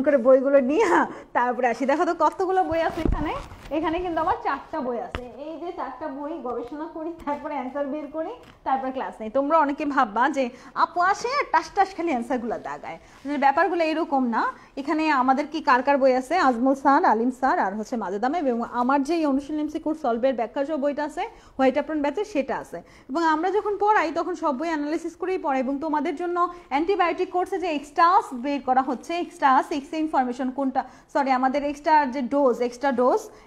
করে বইগুলো নিয়ে তারপরে আসি। দেখো তো কতগুলো বই আছে এখানে, এখানে কিন্তু আমার 4টা বই আছে। এই যে 4টা বই গবেষণা করি, তারপরে অ্যান্সার বের করি, তারপর ক্লাস নেই। তোমরা অনেকে ভাববা যে আপু আসে টাস টাস খালি অ্যান্সারগুলো দাগায়, ব্যাপারগুলো এরকম না। এখানে আমাদের কি কার কার বই আছে, আজমল স্যার, আলিম স্যার আর হচ্ছে মাজেদা ম্যাম, এবং আমার যে অনুশীলন এমসিকিউ সলভের ব্যাখ্যা সহ বইটা আছে হোয়াইট অ্যাপ্রন ব্যাচের, সেটা আছে। এবং আমরা যখন পড়াই তখন সব বই অ্যানালাইসিস করেই পড়াই। এবং তোমাদের জন্য অ্যান্টিবায়োটিক কোর্সে যে এক্সট্রাস বের করা হচ্ছে, এক্সট্রাস এক্সট্রা ইনফরমেশন কোনটা, সরি আমাদের এক্সট্রা যে ডোজ,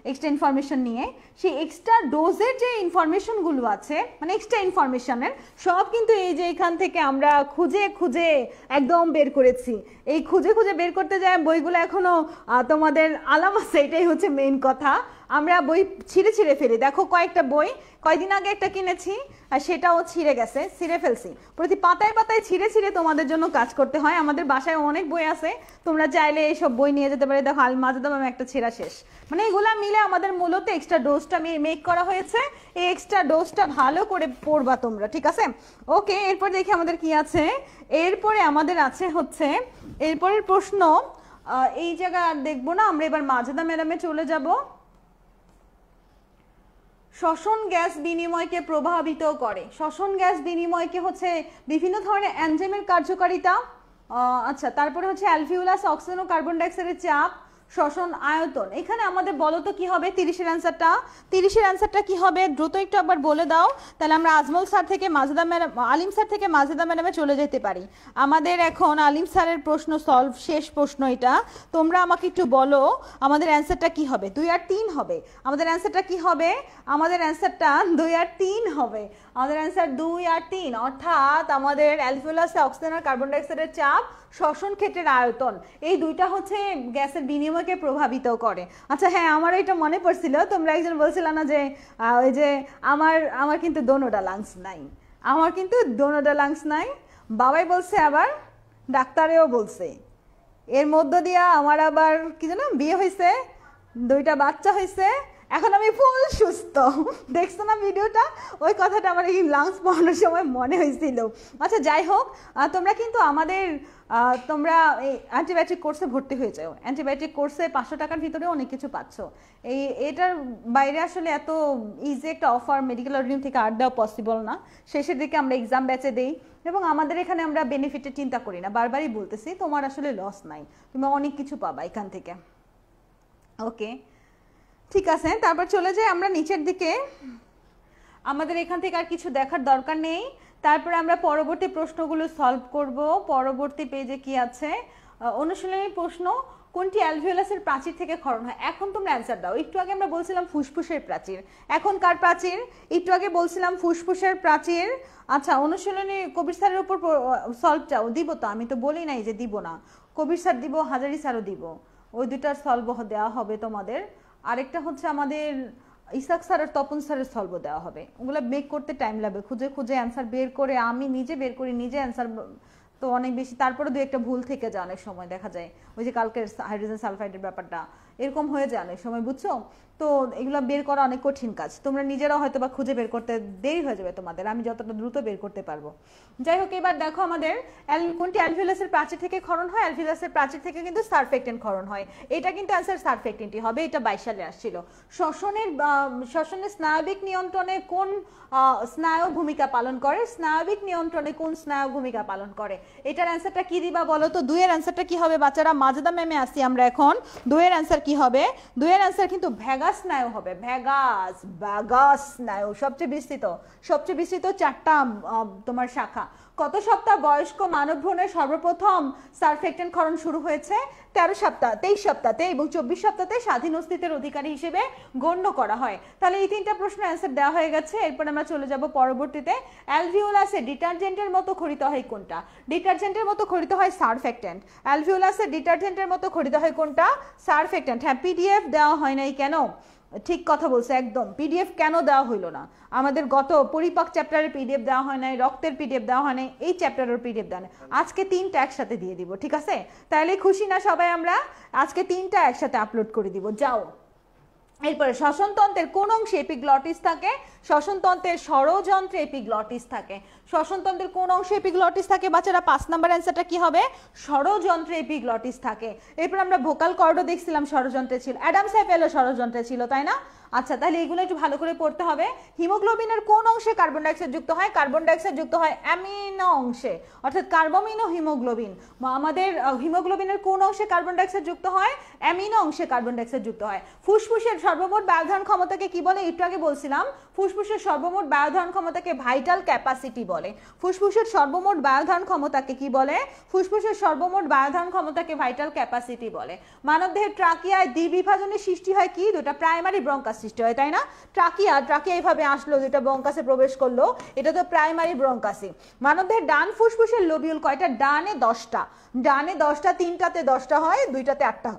এক্সট্রা ইনফরমেশন নিয়ে, সেই এক্সট্রা ডোজের যে ইনফরমেশনগুলো আছে, মানে এক্সট্রা ইনফরমেশনের সব কিন্তু এই যে এখান থেকে আমরা খুঁজে খুঁজে একদম বের করেছি। এই খুঁজে খুঁজে বের করতে যায় বইগুলো এখনো তোমাদের আলাম আছে, এটাই হচ্ছে মেইন কথা। আমরা বই ছিঁড়ে ছিঁড়ে ফেলি। দেখো কয়েকটা বই কয়দিন আগে একটা কিনেছি আর সেটাও ছিঁড়ে গেছে, ছিঁড়ে ফেলছি। প্রতি পাতায় পাতায় ছিঁড়ে ছিঁড়ে তোমাদের জন্য কাজ করতে হয়। আমাদের বাসায় অনেক বই আছে, তোমরা চাইলে এইসব বই নিয়ে যেতে পারে। দেখো মাজেদা ম্যাম একটা ছেঁড়া শেষ, মানে এগুলা মিলে আমাদের মূলত এক্সট্রা ডোজটা মেক করা হয়েছে। এই এক্সট্রা ডোজটা ভালো করে পড়বা তোমরা, ঠিক আছে? ওকে, এরপর দেখি আমাদের কি আছে। এরপরে আমাদের আছে হচ্ছে এরপরের প্রশ্ন, এই জায়গা আর দেখবো না, আমরা এবার মাজেদা ম্যাডামে চলে যাব। শ্বসন গ্যাস বিনিময়কে প্রভাবিত করে। শ্বসন গ্যাস বিনিময়কে হচ্ছে বিভিন্ন ধরনের এনজাইমের কার্যকারিতা, আচ্ছা তারপরে হচ্ছে অ্যালভিউলাস অক্সিজেন ও কার্বন ডাইঅক্সাইডের চাপ, শ্বসন আয়তন। এখানে আমাদের বলো তো কি হবে 30-এর অ্যান্সারটা কি হবে, দ্রুত একটু একবার বলে দাও, তাহলে আমরা আজমল স্যার থেকে মাজেদা ম্যাডাম, আলিম স্যার থেকে মাজেদা ম্যাডামে চলে যেতে পারি। আমাদের এখন আলিম স্যারের প্রশ্ন সলভ, শেষ প্রশ্ন এটা। তোমরা আমাকে একটু বলো আমাদের অ্যান্সারটা কি হবে। 2 আর 3 হবে। আমাদের অ্যান্সারটা কি হবে? আমাদের অ্যান্সারটা 2 আর 3 হবে। আমাদের অ্যান্সার 2 আর 3, অর্থাৎ আমাদের অ্যালভিউলাসে অক্সিজেন আর কার্বন ডাইঅক্সাইডের চাপ, শ্বসন ক্ষেত্রের আয়তন, এই দুইটা হচ্ছে গ্যাসের বিনিময়কে প্রভাবিত করে। আচ্ছা হ্যাঁ, আমার এটা মনে পড়ছিল, তোমরা একজন বলছিল না যে ওই যে আমার কিন্তু দোনোটা লাংস নাই, আমার কিন্তু দোনোটা লাংস নাই, বাবাই বলছে আবার ডাক্তারেও বলছে। এর মধ্য দিয়া আমার আবার কি জানো বিয়ে হয়েছে, 2টা বাচ্চা হয়েছে, এখন আমি ফুল সুস্থ। দেখছো না ভিডিওটা? ওই কথাটা আমার এই লাংস পড়ানোর সময় মনে হয়েছিল। আচ্ছা যাই হোক, তোমরা কিন্তু আমাদের তোমরা এই অ্যান্টিবায়োটিক কোর্সে ভর্তি হয়ে যাও। অ্যান্টিবায়োটিক কোর্সে 500 টাকার ভিতরে অনেক কিছু পাচ্ছ। এটার বাইরে আসলে এত ইজি একটা অফার মেডিকেল অর্ডিনিয়াম থেকে আর দেওয়া পসিবল না। শেষের দিকে আমরা এক্সাম ব্যাচে দেই, এবং আমাদের এখানে আমরা বেনিফিটের চিন্তা করি না। বারবারই বলতেছি, তোমার আসলে লস নাই, তুমি অনেক কিছু পাবা এখান থেকে। ওকে, ঠিক আছে, তারপর চলে যাই আমরা নিচের দিকে। আমাদের এখান থেকে আর কিছু দেখার দরকার নেই। তারপরে আমরা পরবর্তী প্রশ্নগুলো সলভ করব। পরবর্তী পেজে কি আছে, অনুশীলনী প্রশ্ন, কোনটি অ্যালভিওলাসের প্রাচীর থেকে ক্ষরণ হয়? এখন তোমরা অ্যান্সার দাও। একটু আগে আমরা বলছিলাম ফুসফুসের প্রাচীর, এখন কার প্রাচীর? একটু আগে বলছিলাম ফুসফুসের প্রাচীর। আচ্ছা, অনুশীলনী কবির স্যারের উপর সলভ চাও, দিব তো, আমি তো বলি নাই যে দিব না। কবির স্যার দিব, হাজারি স্যারও দিব, ওই দুটার সলভ দেওয়া হবে তোমাদের। আরেকটা হচ্ছে আমাদের ইসাক স্যার আর তপন স্যারের সলভ দেওয়া হবে। ওগুলো মেক করতে টাইম লাগবে, খুঁজে খুঁজে অ্যান্সার বের করে, আমি নিজে বের করি, নিজে অ্যান্সার তো অনেক বেশি, তারপরে 2-একটা ভুল থেকে যায় অনেক সময়, দেখা যায় ওই যে কালকের হাইড্রোজেন সালফাইডের ব্যাপারটা এরকম হয়ে যায় অনেক সময়, বুঝছো? তো এগুলো বের করা অনেক কঠিন কাজ, তোমরা নিজেরাও হয়তো বা খুঁজে বের করতে দেরি হয়ে যাবে তোমাদের, আমি যতটা দ্রুত বের করতে পারবো। যাই হোক, এবার দেখো আমাদের কোনটি অ্যালভিওলাসের প্রাচীর থেকে ক্ষরণ হয়? অ্যালভিওলাসের প্রাচীর থেকে কিন্তু সারফেক্টেন্ট ক্ষরণ হয়। এটা কিন্তু অ্যান্সার সারফেক্টেন্টই হবে, এটা 22 সালে আসছিল। শ্বসনের স্নায়বিক নিয়ন্ত্রণে কোন স্নায়ু ভূমিকা পালন করে? স্নায়বিক নিয়ন্ত্রণে কোন স্নায়ু ভূমিকা পালন করে? এটার অ্যান্সারটা কি দিবা বলো তো? 2 এর অ্যান্সারটা কি হবে বাচ্চারা? মাজেদা ম্যামে আসি আমরা এখন। 2 এর অ্যান্সার কি হবে? 2 এর অ্যান্সার কিন্তু ভ্যাগাস স্নায়ু হবে। ভ্যাগাস স্নায়ু সবচেয়ে বিস্তৃত 4টা তোমার শাখা। কত সপ্তাহ বয়স্ক মানব ভ্রূণের সর্বপ্রথম সারফেক্টেন্ট ক্ষরণ শুরু হয়েছে? 13 সপ্তাহ, 23 সপ্তাহতে এবং 24 সপ্তাহতে স্বাধীন অস্তিত্বের অধিকারী হিসেবে গণ্য করা হয়। তাহলে এই 3টা প্রশ্ন অ্যান্সার দেওয়া হয়ে গেছে। এরপর আমরা চলে যাব পরবর্তীতে। অ্যালভিওলাসে ডিটারজেন্টের মতো খরিত হয় কোনটা? ডিটারজেন্টের মতো খরিত হয় সারফেক্টেন্ট। অ্যালভিওলাসে ডিটারজেন্টের মতো খরিত হয় কোনটা? সারফেক্টেন্ট। হ্যাঁ, পিডিএফ দেওয়া হয় নাই কেন? ঠিক কথা বলছে একদম। পিডিএফ কেন দেওয়া হইলো না? আমাদের গত পরিপাক চ্যাপ্টারের পিডিএফ দেওয়া হয় নাই, রক্তের পিডিএফ দেওয়া হয় নাই, এই চ্যাপ্টারের পিডিএফ দেওয়া নেই। আজকে 3টা একসাথে দিয়ে দিব, ঠিক আছে? তাহলে খুশি না সবাই? আমরা আজকে 3টা একসাথে আপলোড করে দিব। যাও, এরপরে শ্বসনতন্ত্রের কোন অংশে এপিগ্লটিস থাকে? শ্বসনতন্ত্রের ষড়যন্ত্রে এপিগ্লটিস থাকে। শ্বসনতন্ত্রের কোন অংশে এপিগ্লটিস থাকে বাচ্চারা? 5 নাম্বার অ্যান্সারটা কি হবে? ষড়যন্ত্রে এপিগ্লটিস থাকে। এরপর আমরা ভোকাল কর্ডও দেখছিলাম ষড়যন্ত্রে ছিল, অ্যাডামস অ্যাপেলও ষড়যন্ত্রে ছিল, তাই না? আচ্ছা, তাহলে এগুলো একটু ভালো করে পড়তে হবে। হিমোগ্লোবিনের কোন অংশে কার্বন ডাইঅক্সাইড যুক্ত হয়? কার্বন ডাইঅক্সাইড যুক্ত হয় অ্যামিনো অংশে, অর্থাৎ কার্বোমিনো হিমোগ্লোবিন। আমাদের হিমোগ্লোবিনের কোন অংশে কার্বন ডাইঅক্সাইড যুক্ত হয়? অ্যামিনো অংশে কার্বন ডাইঅক্সাইড যুক্ত হয়। ফুসফুসের সর্বমোট বায়ুধারণ ক্ষমতাকে কি বলে? একটু আগে বলছিলাম, ফুসফুসের সর্বমোট বায়ুধারণ ক্ষমতাকে ভাইটাল ক্যাপাসিটি বলে। ফুসফুসের সর্বমোট বায়ুধারণ ক্ষমতাকে কি বলে? ফুসফুসের সর্বমোট বায়ুধারণ ক্ষমতাকে ভাইটাল ক্যাপাসিটি বলে। মানবদেহের ট্রাকিয়ায় দ্বিবিভাজনের সৃষ্টি হয় কি? দুটা প্রাইমারি ব্রঙ্কাস সৃষ্টি হয়, তাই না? ট্রাকিয়া এইভাবে আসলো, দুটা ব্রঙ্কাসে প্রবেশ করলো, এটা তো প্রাইমারি ব্রঙ্কাসই। মানবদেহের ডান ফুসফুসের লোবিউল কয়টা? ডানে 10টা। ডানে 10টা, 3টাতে 10টা হয়, 2টাতে 8টা।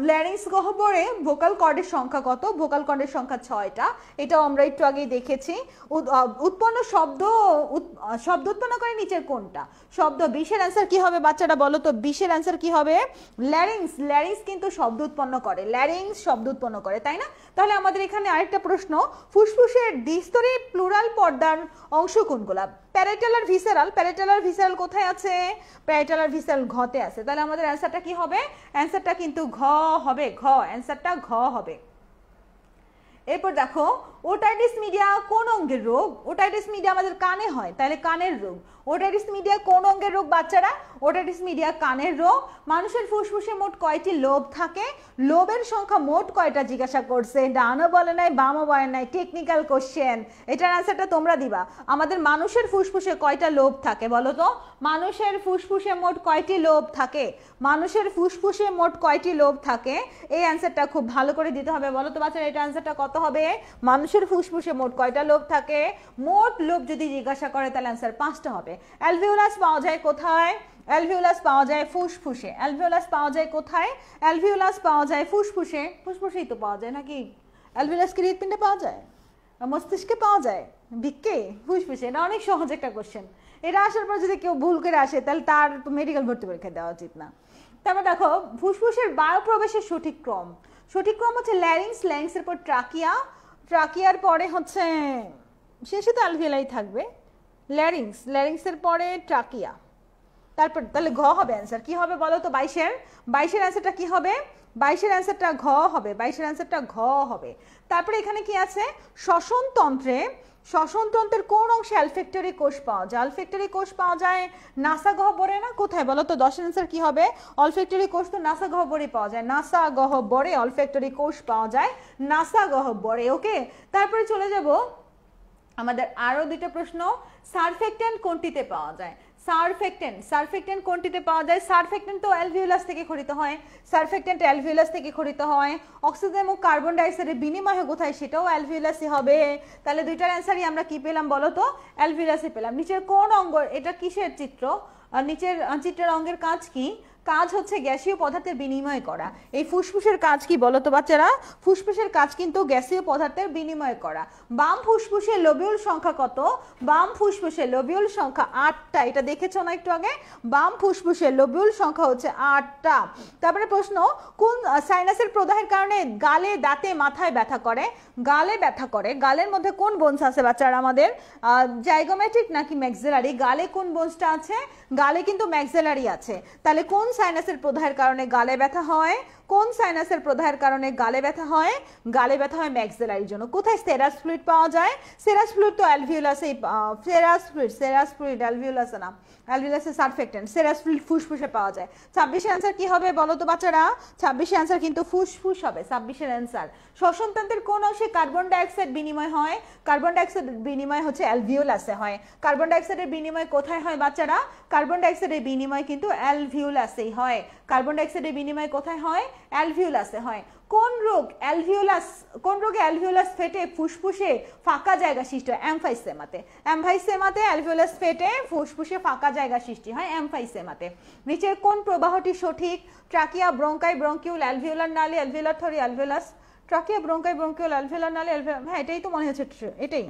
ল্যারিংস গহ্বরে ভোকাল কর্ডের সংখ্যা কত? ভোকাল কর্ডের সংখ্যা 6টা। এটাও আমরা একটু আগেই দেখেছি। উৎপন্ন শব্দ উৎপন্ন করে নিচের কোনটা? শব্দ 20-এর অ্যান্সার কি হবে বাচ্চারা বলো তো? 20-এর অ্যান্সার কি হবে? ল্যারিংস। ল্যারিংস কিন্তু শব্দ উৎপন্ন করে, ল্যারিংস শব্দ উৎপন্ন করে, তাই না? তাহলে আমাদের এখানে আরেকটা প্রশ্ন, ফুসফুসের দ্বিস্তরী প্লুরাল পর্দার অংশ কোনগুলা? প্যারাইটালার ভিসেরাল। প্যারাইটালার ভিসেরাল কোথায় আছে? প্যারাইটালার ভিসেরাল ঘতে আছে। তাহলে আমাদের অ্যান্সারটা কি হবে? অ্যান্সারটা কিন্তু ঘ হবে, ঘ। অ্যান্সারটা ঘ হবে। এরপর দেখো, ওটাইটিস মিডিয়া কোন অঙ্গের রোগ? ওটাইটিস মিডিয়া আমাদের কানে হয়, তাহলে কানের রোগ। ওটাইটিস মিডিয়া কোন অঙ্গের রোগ বাচ্চারা? ওটাইটিস মিডিয়া কানের রোগ। মানুষের ফুসফুসে মোট কয়টি লোব থাকে? লোবের সংখ্যা মোট কয়টা জিজ্ঞাসা করছে, ডানও বলে নাই বামও বলে নাই, টেকনিক্যাল কোশ্চেন। এটার অ্যান্সারটা তোমরা দিবা। আমাদের মানুষের ফুসফুসে কয়টা লোব থাকে বলো তো? মানুষের ফুসফুসে মোট কয়টি লোব থাকে? মানুষের ফুসফুসে মোট কয়টি লোব থাকে? এই অ্যান্সারটা খুব ভালো করে দিতে হবে। বলো তো বাচ্চারা, এটা অ্যান্সারটা কত হবে? মানুষের ফুসফুসে মোট কয়টা লোব থাকে? মোট লোব যদি জিজ্ঞাসা করে তাহলে অ্যান্সার 5টা হবে। অ্যালভিওলাস পাওয়া যায় কোথায়? অ্যালভিওলাস পাওয়া যায় ফুসফুসে। অ্যালভিওলাস পাওয়া যায় কোথায়? অ্যালভিওলাস পাওয়া যায় ফুসফুসে। ফুসফুসেই তো পাওয়া যায় নাকি? অ্যালভিওলাস কি হৃৎপিণ্ডে পাওয়া যায়? মস্তিষ্কে পাওয়া যায়? বিক্কে? ফুসফুসে। এটা অনেক সহজ একটা কোশ্চেন। এটা আসার পর যদি কেউ ভুল করে আসে তাহলে তার মেডিকেল ভর্তি পরীক্ষা দেওয়া উচিত না। তারপর দেখো, ফুসফুসের বায়ু প্রবেশের সঠিক ক্রম। সঠিক ক্রম হচ্ছে ল্যারিংস, ল্যারিংসের পর ট্রাকিয়া, ট্রাকিয়ার পরে হচ্ছে শেষে তো অ্যালভিওলাই থাকবে, ল্যারিংস, ল্যারিংসের পরে ট্রাকিয়া, তারপর তাহলে ঘ হবে অ্যান্সার। কি হবে বলো তো? 22-এর অ্যান্সারটা কি হবে? 22-এর অ্যান্সারটা ঘ হবে। 22-এর অ্যান্সারটা ঘ হবে। তারপরে এখানে কি আছে? শ্বসনতন্ত্রের কোন অংশে অ্যালফেক্টরি কোষ পাওয়া যায়? অ্যালফেক্টরি কোষ পাওয়া যায় নাসা গহ্বরে না? কোথায় বলো তো? 10-এর অ্যান্সার কি হবে? অলফেক্টরি কোষ তো নাসা গহ্বরে পাওয়া যায়। নাসা গহ্বরে অলফেক্টরি কোষ পাওয়া যায়, নাসা গহ্বরে। ওকে, তারপরে চলে যাব আমাদের আরো 2টা প্রশ্ন। সারফেক্টেন্ট কোনটিতে পাওয়া যায়? সারফেক্টেন্ট কোনটিতে পাওয়া যায়? সারফেক্টেন্ট তো অ্যালভিওলাস থেকে খরিত হয়। সারফেক্টেন্ট অ্যালভিওলাস থেকে খরিত হয়। অক্সিজেন ও কার্বন ডাইঅক্সাইডের বিনিময় কোথায়? সেটাও অ্যালভিওলাসই হবে। তাহলে 2টার অ্যান্সারই আমরা কি পেলাম বলো তো? অ্যালভিওলাসই পেলাম। নিচের কোন অঙ্গ? এটা কিসের চিত্র? নিচের চিত্রের অঙ্গের কাজ কি? কাজ হচ্ছে গ্যাসীয় পদার্থের বিনিময় করা। এই ফুসফুসের কাজ কি বলো তো বাচ্চারা? ফুসফুসের কাজ কিন্তু গ্যাসীয় পদার্থের বিনিময় করা। বাম ফুসফুসের লোবিউল সংখ্যা কত? বাম ফুসফুসের লোবিউল সংখ্যা 8টা। এটা দেখেছো না একটু আগে? বাম ফুসফুসের লোবিউল সংখ্যা হচ্ছে 8টা। তারপরে প্রশ্ন, কোন সাইনাসের প্রদাহের কারণে গালে, দাঁতে, মাথায় ব্যথা করে? গালে ব্যথা করে। গালের মধ্যে কোন বোনস আছে বাচ্চারা আমাদের? জাইগোমেট্রিক নাকি ম্যাক্সিলারি? গালে কোন বোনসটা আছে? গালে কিন্তু ম্যাক্সিলারি আছে। তাহলে কোন সাইনাসের প্রদাহের কারণে গালে ব্যথা হয়? কোন সাইনাসের প্রদাহের কারণে গালে ব্যথা হয়? গালে ব্যথা হয় ম্যাক্সিলারির জন্য। কোথায় সেরাস ফ্লুইড পাওয়া যায়? সেরাস ফ্লুইড তো অ্যালভিওলাসে, সেরাস ফ্লুইড অ্যালভিওলাসে না, অ্যালভিওলাসে সারফেক্টেন্ট। সেরাস ফ্লুইড ফুসফুসে পাওয়া যায়। 26-এর অ্যান্সার কি হবে বলো তো বাচ্চারা? 26-এর অ্যান্সার কিন্তু ফুসফুস হবে। 26-এর অ্যান্সার। শ্বসনতন্ত্রের কোন অংশে কার্বন ডাইঅক্সাইড বিনিময় হয়? কার্বন ডাইঅক্সাইড বিনিময় হচ্ছে অ্যালভিওলাসে হয়। কার্বন ডাইঅক্সাইডের বিনিময় কোথায় হয় বাচ্চারা? কার্বন ডাইঅক্সাইডের বিনিময় কিন্তু অ্যালভিওলাসেই হয়। কার্বন ডাইঅক্সাইডের বিনিময় কোথায় হয়? অ্যালভিওলাসে হয়। কোন রোগে অ্যালভিওলাস ফেটে ফুসফুসে ফাঁকা জায়গা সৃষ্টি হয়? এমফাইসেমাতে। এমফাইসেমাতে অ্যালভিওলাস ফেটে ফুসফুসে ফাঁকা জায়গা সৃষ্টি হয় এমফাইসেমাতে। নিচের কোন প্রবাহটি সঠিক? ট্রাকিয়া, ব্রঙ্কাই, ব্রঙ্কিউল, অ্যালভিওলার নালী, অ্যালভিওলার থরি, alveolus trachea, bronchi, bronchiole, alveolar নালী, অ্যালভিওলার, হ্যাঁ এটাই তো মনে হচ্ছে, এটাই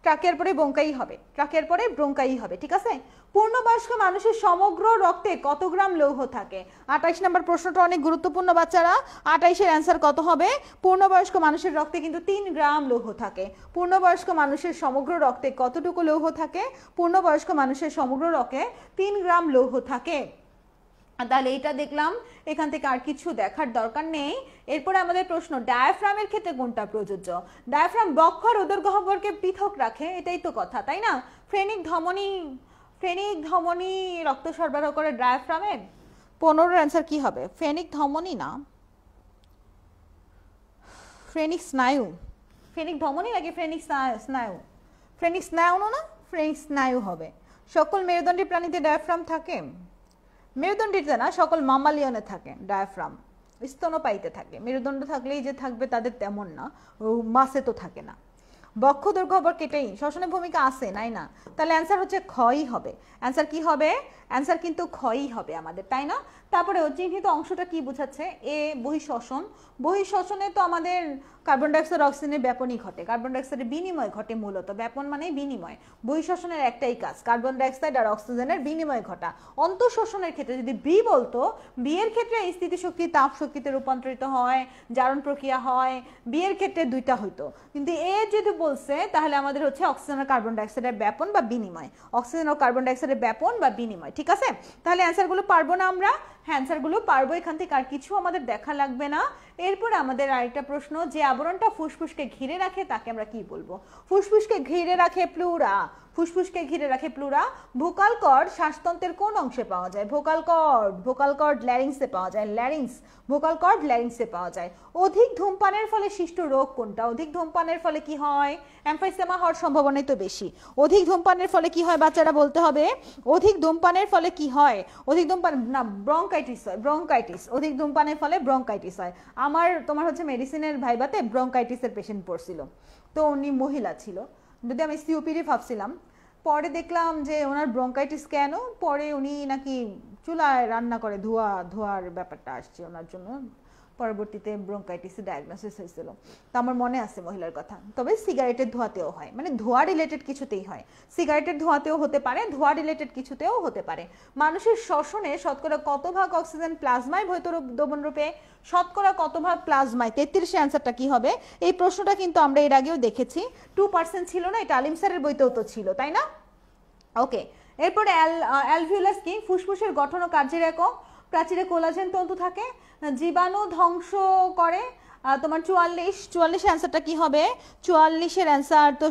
ট্রাকিয়ার পরে ব্রঙ্কাই হবে, ট্রাকিয়ার পরে ব্রঙ্কাই হবে, ঠিক আছে। পূর্ণবয়স্ক মানুষের সমগ্র রক্তে কত গ্রাম লৌহ থাকে? 28 নম্বর প্রশ্নটা অনেক গুরুত্বপূর্ণ বাচ্চারা। 28-এর অ্যান্সার কত হবে? পূর্ণবয়স্ক মানুষের রক্তে কিন্তু 3 গ্রাম লৌহ থাকে। পূর্ণবয়স্ক মানুষের সমগ্র রক্তে কতটুকু লৌহ থাকে? পূর্ণবয়স্ক মানুষের সমগ্র রক্তে 3 গ্রাম লৌহ থাকে। তাহলে এটা দেখলাম, এখান থেকে আর কিছু দেখার দরকার নেই। এরপরে আমাদের প্রশ্ন, ডায়াফ্রামের ক্ষেত্রে কোনটা প্রযোজ্য? ডায়াফ্রাম বক্ষ আর উদরগহ্বরকে পৃথক রাখে, এটাই তো কথা, তাই না? ফ্রেনিক ধমনী রক্ত সরবরাহ করে ডায়াফ্রামের। 15-এর অ্যান্সার কি হবে? ফেনিক ধমনী না, ফ্রেনিক স্নায়ু। ফেনিক ধমনী নাকি ফ্রেনিক স্নায়ু? ফ্রেনিক স্নায়ু না, ফ্রেনিক স্নায়ু হবে। সকল মেরুদণ্ডী প্রাণীতে ডায়াফ্রাম থাকে? মেরুদণ্ডীতে না, সকল মামালিয়নে থাকে ডায়াফ্রাম। স্তন্যপায়ীতে থাকে। মেরুদণ্ড থাকলেই যে থাকবে তাদের তেমন না, মাসে তো থাকে না। বক্ষ দৈর্ঘ্য কেটেই শ্বসনের ভূমিকা আছে, নাই না? তাহলে অ্যান্সার হচ্ছে ক্ষয়ই হবে। অ্যান্সার কি হবে? অ্যান্সার কিন্তু ক্ষয়ই হবে আমাদের, তাই না? তারপরে চিহ্নিত অংশটা কি বোঝাচ্ছে? এ বহিঃশ্বসন। বহিঃশ্বসনে তো আমাদের কার্বন ডাইঅক্সাইড অক্সিজেনের ব্যাপনই ঘটে, কার্বন ডাইঅক্সাইডের বিনিময় ঘটে মূলত। ব্যাপন মানে বিনিময়। বহিঃশ্বসনের একটাই কাজ, কার্বন ডাইঅক্সাইড আর অক্সিজেনের বিনিময় ঘটা। অন্তঃশ্বসনের ক্ষেত্রে যদি বি বলতো, বি এর ক্ষেত্রে স্থিতিশক্তি তাপ শক্তিতে রূপান্তরিত হয়, জারণ প্রক্রিয়া হয়। বি এর ক্ষেত্রে দুইটা হইতো, কিন্তু এ যদি বলছে তাহলে আমাদের হচ্ছে অক্সিজেন আর কার্বন ডাইঅক্সাইডের ব্যাপন বা বিনিময়, অক্সিজেন ও কার্বন ডাইঅক্সাইডের ব্যাপন বা বিনিময়, ঠিক আছে? তাহলে অ্যান্সারগুলো পারবো না আমরা? হ্যাঁ অ্যান্সারগুলো পারবো, এখান থেকে আর কিছু আমাদের দেখা লাগবে না। এরপর আমাদের আরেকটা প্রশ্ন, যে আবরণটা ফুসফুসকে ঘিরে রাখে তাকে আমরা কি বলবো? ফুসফুসকে ঘিরে রাখে প্লুরা। ফুসফুসকে ঘিরে রাখে প্লুরা। ভোকাল কর্ড শ্বাসতন্ত্রের কোন অংশে পাওয়া যায়? ভোকাল কর্ড ল্যারিংসে পাওয়া যায়, ল্যারিংস। ভোকাল কর্ড ল্যারিংসে পাওয়া যায়। অধিক ধূমপানের ফলে সৃষ্ট রোগ কোনটা? অধিক ধূমপানের ফলে কি হয়? এমফাইসেমা হওয়ার সম্ভাবনাই তো বেশি। অধিক ধূমপানের ফলে কি হয় বাচ্চারা বলতে হবে? অধিক ধূমপানের ফলে কি হয়? অধিক ধূমপান না, ব্রঙ্কাইটিস হয়, ব্রঙ্কাইটিস। অধিক ধূমপানের ফলে ব্রঙ্কাইটিস হয়। তোমার হচ্ছে মেডিসিনের ভাইবাতে ব্রঙ্কাইটিসের পেশেন্ট পড়ছিল, তো উনি মহিলা ছিল, যদি আমি সিওপিডি ভাবছিলাম, পরে দেখলাম যে ওনার ব্রঙ্কাইটিস কেন, পরে উনি নাকি চুলায় রান্না করে, ধোয়ার ব্যাপারটা আসছে ওনার জন্য, পরবর্তীতে ব্রঙ্কাইটিসে ডায়াগনোসিস হয়েছিল। তো আমার মনে আছে মহিলার কথা। তবে সিগারেটের ধোঁয়াতেও হয়, মানে ধোঁয়া রিলেটেড কিছুতেই হয়। সিগারেটের ধোঁয়াতেও হতে পারে, ধোঁয়া রিলেটেড কিছুতেও হতে পারে। মানুষের শ্বসনে শতকরা কত ভাগ অক্সিজেন প্লাজমায় বহিত দ্রবণ রূপে? শতকরা কত ভাগ প্লাজমায়? 33-এর অ্যান্সারটা কি হবে? এই প্রশ্নটা কিন্তু আমরা এর আগেও দেখেছি, 2% ছিল না, এটা আলিম স্যারের বইতেও তো ছিল, তাই না? ওকে, এরপরে অ্যালভিওলাস কি? ফুসফুসের গঠন ও কার্যের একক। প্রাচীরে কোলাজেন তন্তু থাকে। জীবাণু ধ্বংস করে। তোমার 44 অ্যান্সারটা কি হবে? 44-এর অ্যান্সার তো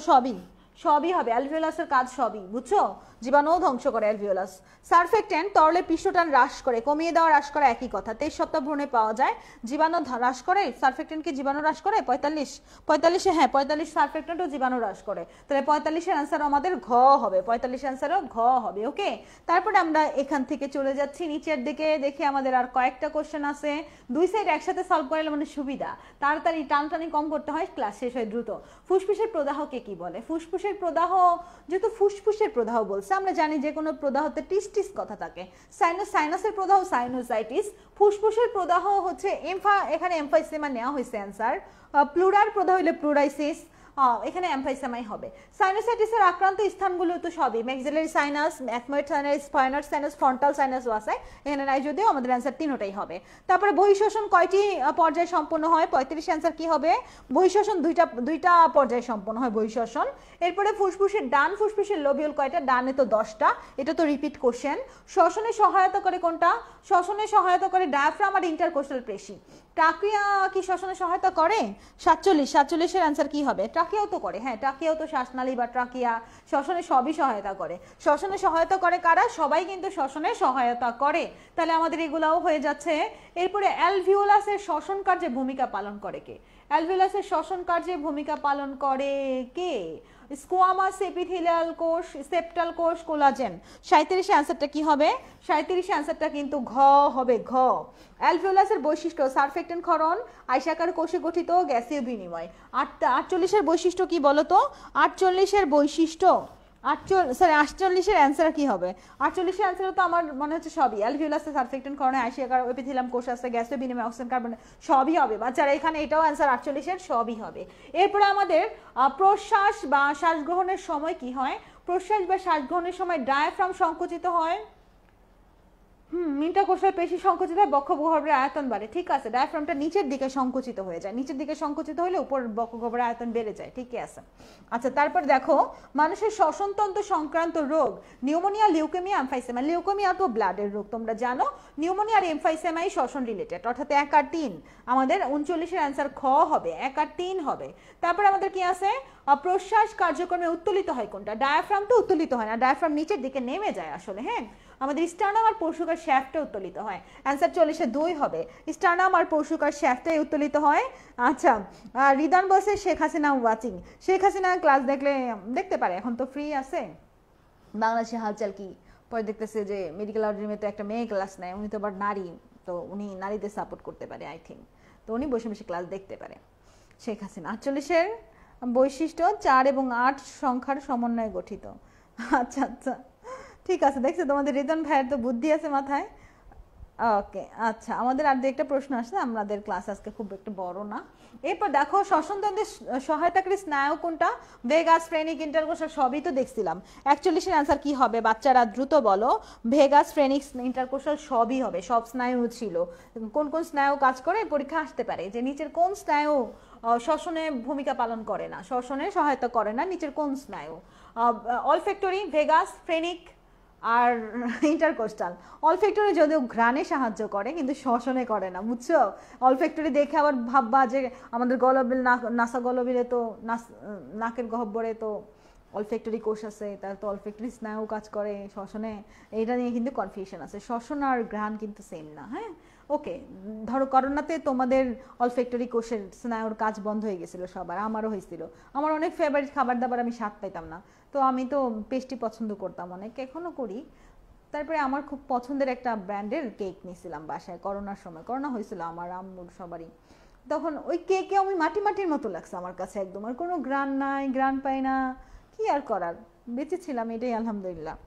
সবই হবে, অ্যালভিওলাসের কাজ সবই, বুঝছো? জীবাণুও ধ্বংস করে অ্যালভিওলাস। সারফেক্টেন্ট তরলে পৃষ্ঠটান হ্রাস করে, কমিয়ে দেওয়া, হ্রাস করা একই কথা। 23 সপ্তাহ ভ্রূণে পাওয়া যায়। জীবাণু হ্রাস করে, সারফেক্টেন্টকে জীবাণু হ্রাস করে। 45-এ হ্যাঁ 45 সারফেক্টেন্টও জীবাণু হ্রাস করে। তাহলে 45-এর অ্যান্সার আমাদের ঘ হবে, 45 অ্যান্সারও ঘ হবে। ওকে, তারপরে আমরা এখান থেকে চলে যাচ্ছি নিচের দিকে, দেখি আমাদের আর কয়েকটা কোশ্চেন আছে। দুই সাইড একসাথে সলভ করলে মানে সুবিধা, তাড়াতাড়ি টানটানি কম করতে হয়, ক্লাস শেষ হয় দ্রুত। ফুসফুসের প্রদাহকে কি বলে? ফুসফুসের প্রদাহ, যেহেতু ফুসফুসের প্রদাহ বলছে, আমরা জানি যে কোনো প্রদাহতে টিস কথা থাকে। সাইনাসের প্রদাহ সাইনোসাইটিস, ফুসফুসের প্রদাহ হচ্ছে এখানে এমফাইসেমা নেওয়া হয়েছে অ্যান্সার। প্লুরার প্রদাহ হলে প্লুরাইসিস, এখানে এমফাইসেমাই হবে। সাইনোসাইটিসের আক্রান্ত স্থানগুলো তো সবই maxillary sinus, ethmoid sinus, spinal sinus, frontal সাইনাসও আছে, এখানে নাই যদিও আমাদের অ্যান্সার তিনটাই হবে। তারপরে বহিঃশ্বসন কয়টি পর্যায়ে সম্পন্ন হয়? 35 অ্যান্সার কি হবে? বহিঃশ্বসন দুইটা পর্যায়ে সম্পন্ন হয় বহিঃশ্বসন। এরপরে ডান ফুসফুসের লোবিউল কয়টা? ডানে তো 10টা, এটা তো রিপিট কোশ্চেন। শ্বসনে সহায়তা করে কোনটা? শ্বসনে সহায়তা করে ডায়াফ্রাম আর ইন্টারকোস্টাল পেশি। ট্রাকিয়া কি শ্বসনে সহায়তা করে? 47-এর অ্যান্সার কি হবে? ট্রাকিয়াও তো করে, হ্যাঁ ট্রাকিয়াও তো শ্বাসনালী বা ট্রাকিয়া, শ্বসনে সবই সহায়তা করে। শ্বসনে সহায়তা করে কারা? সবাই কিন্তু শ্বসনে সহায়তা করে। তাহলে আমাদের এগুলাও হয়ে যাচ্ছে। এরপরে অ্যালভিওলাসের শ্বসন কার্যে ভূমিকা পালন করে কে? অ্যালভিওলাসের শ্বসন কার্যে ভূমিকা পালন করে কে? স্কোয়ামাস, এপিথেলিয়াল কোষ, সেপ্টাল কোষ, কোলাজেন। 37-এর অ্যান্সারটা কি হবে? 37-এর অ্যান্সারটা কিন্তু ঘ হবে, ঘ। অ্যালভিওলাসের বৈশিষ্ট্য সারফেক্টেন্ট ক্ষরণ, আয়সাকার কোষে গঠিত, গ্যাসীয় বিনিময়। 48-এর বৈশিষ্ট্য কি বলতো? 48-এর বৈশিষ্ট্য 48-এর অ্যান্সার কি হবে? 48-এর অ্যান্সার তো আমার মনে হচ্ছে সবই অ্যালভিউলাস সারফেক্টেন্ট করোনা আইসিয়া কার এপিথেলিয়াম কোষ আছে গ্যাসীয় বিনিময় অক্সিজেন কার্বন সবই হবে বাচ্চারা, এখানে এটাও অ্যান্সার 48-এর সবই হবে। এরপরে আমাদের প্রশ্বাস বা শ্বাস গ্রহণের সময় কি হয়? প্রশ্বাস বা শ্বাস গ্রহণের সময় ডায়াফ্রাম সংকুচিত হয়, ইন্টারকোস্টাল পেশি সংকুচিত হয়, বক্ষগহ্বরের আয়তন বাড়ে। ঠিক আছে, ডায়াফ্রামটা নিচের দিকে সংকুচিত হয়ে যায়, নিচের দিকে সংকুচিত হলে উপর বক্ষগহ্বরের আয়তন বেড়ে যায়। ঠিকই আছে। আচ্ছা, তারপর দেখো মানুষের শ্বসনতন্ত্র সংক্রান্ত রোগ, নিউমোনিয়া, লিউকেমিয়া, এমফাইসেমা। লিউকেমিয়া তো ব্লাডের রোগ তোমরা জানো, নিউমোনিয়া আর এমফাইসেমাই শ্বসন রিলেটেড, অর্থাৎ 1 আর 3 আমাদের 39-এর অ্যান্সার খ হবে, 1 আর 3 হবে। তারপর আমাদের কি আছে? প্রশ্বাস কার্যক্রমে উত্তোলিত হয় কোনটা? ডায়াফ্রাম তো উত্তোলিত হয় না, ডায়াফ্রাম নিচের দিকে নেমে যায় আসলে। হ্যাঁ, আমাদের স্টার্নাম আর পৌশুকার শ্যাফটে উত্তোলিত হয়, অ্যান্সার 40-এ 2 হবে, স্টার্নাম আর পৌশুকার শ্যাফটে উত্তোলিত হয়। আচ্ছা, রিদান বলছে শেখ হাসিনা ওয়াচিং, শেখ হাসিনা ক্লাস দেখলে দেখতে পারে, এখন তো ফ্রি আছে। বাংলাদেশে হালচাল কি? পরে দেখতেছে যে মেডিকেল অর্ডিনে তো একটা মেয়ে ক্লাস নেয়, উনি তো আবার নারী, তো উনি নারীদের সাপোর্ট করতে পারে আই থিঙ্ক, তো উনি বসে বসে ক্লাস দেখতে পারে। শেখ হাসিনা 48-এর বৈশিষ্ট্য 4 এবং 8 সংখ্যার সমন্বয়ে গঠিত। আচ্ছা আচ্ছা, ঠিক আছে, দেখছো তোমাদের রিদন ভাইয়ের তো বুদ্ধি আছে মাথায়। ওকে, আচ্ছা, আমাদের আর একটা প্রশ্ন আসছে, আমাদের ক্লাস আজকে খুব একটা বড় না। এরপর দেখো শ্বসনতন্ত্রের সহায়তাকারী স্নায়ু কোনটা? ভেগাস, ফ্রেনিক, ইন্টারকোস্টাল সবই তো দেখছিলাম। 41-এর অ্যান্সার কি হবে বাচ্চারা দ্রুত বলো? ভেগাস, ফ্রেনিক, ইন্টারকোস্টাল সবই হবে, সব স্নায়ু ছিল। কোন কোন স্নায়ু কাজ করে পরীক্ষা আসতে পারে, যে নিচের কোন স্নায়ু শ্বসনে ভূমিকা পালন করে না, শ্বসনে সহায়তা করে না, নিচের কোন স্নায়ু? অলফ্যাক্টরি, ভেগাস, ফ্রেনিক আর ইন্টারকোস্টাল। অলফ্যাক্টরি যদিও ঘ্রাণে সাহায্য করে কিন্তু শ্বসনে করে না, বুঝছো? অলফ্যাক্টরি দেখে আবার ভাববা যে আমাদের গলবিল, নাসা গলবিলে তো নাকের গহ্বরে তো অলফ্যাক্টরি কোষ আছে, তার তো অলফ্যাক্টরি স্নায়ু কাজ করে শ্বসনে, এইটা নিয়ে কিন্তু কনফিউশন আছে। শ্বসন আর ঘ্রাণ কিন্তু সেম না। হ্যাঁ, ওকে, ধরো করোনাতে তোমাদের অলফ্যাক্টরি কোষের স্নায়ুর কাজ বন্ধ হয়ে গেছিল সবার, আমারও হয়েছিল। আমার অনেক ফেভারিট খাবার দাবার আমি স্বাদ পাইতাম না, তো আমি তো পেস্ট্রি পছন্দ করতাম অনেক, এখনো করি। তারপরে আমার খুব পছন্দের একটা ব্র্যান্ডের কেক নিয়েছিলাম বাসায় করোনার সময়, করোনা হয়েছিল আমার আম্মুর সবারই, তখন ওই কেকে আমি মাটি মাটির মতো লাগছে আমার কাছে একদম, আর কোনো গ্রান নাই, গ্রান পাই না, কি আর করার, বেঁচেছিলাম, এটাই আলহামদুলিল্লাহ।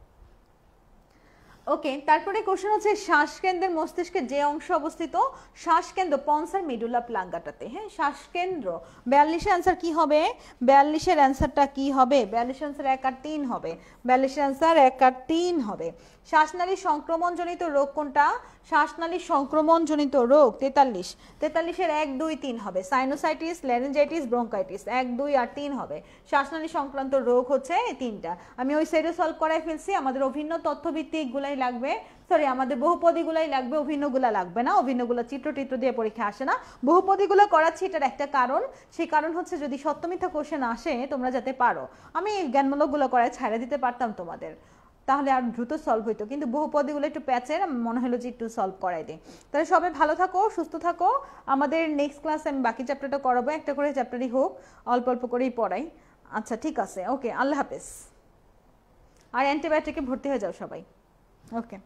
ওকে, তারপরে কোশ্চেন হচ্ছে শ্বাসকেন্দ্রের মস্তিষ্কের যে অংশ অবস্থিত? শ্বাসকেন্দ্র পন্সার মেডুলা প্লাঙ্গাটাতে। হ্যাঁ, শ্বাসকেন্দ্র। 42-এর অ্যান্সার কি হবে? 42-এর অ্যান্সারটা কি হবে? 42-এর অ্যান্সার 1 আর 3 হবে, 42-এর অ্যান্সার 1 আর 3 হবে। শ্বাসনালী সংক্রমণজনিত রোগ কোনটা? শ্বাসনালী সংক্রমণজনিত রোগ 43, 43-এর 1, 2, 3 হবে। সাইনোসাইটিস, ল্যারিঞ্জাইটিস, ব্রঙ্কাইটিস 1, 2 আর 3 হবে। শ্বাসনালী সংক্রান্ত রোগ হচ্ছে এই 3টা। আমি ওই সাইডে সলভ করাই ফেলছি, আমাদের অভিন্ন তথ্যভিত্তিক গুলাই লাগবে, সরি আমাদের বহুপদীগুলাই লাগবে, অভিন্নগুলা লাগবে না, অভিন্নগুলো চিত্র দিয়ে পরীক্ষা আসে না। বহুপদীগুলো করাচ্ছি এটার একটা কারণ, সেই কারণ হচ্ছে যদি সত্য মিথ্যা কোশ্চেন আসে তোমরা যাতে পারো। আমি জ্ঞানমূলকগুলো করায় ছাড়া দিতে পারতাম তোমাদের, তাহলে আর দ্রুত সলভ হইতো, কিন্তু বহুপদীগুলো একটু প্যাচের, মনে হলো যে একটু সলভ করাই দিই। তাহলে সবাই ভালো থাকো, সুস্থ থাকো। আমাদের নেক্সট ক্লাসে আমি বাকি চ্যাপ্টারটা করাবো, একটা করে চ্যাপ্টারই হোক, অল্প অল্প করেই পড়াই। আচ্ছা ঠিক আছে, ওকে, আল্লাহ হাফেজ। আর অ্যান্টিবায়োটিকে ভর্তি হয়ে যাও সবাই। ওকে।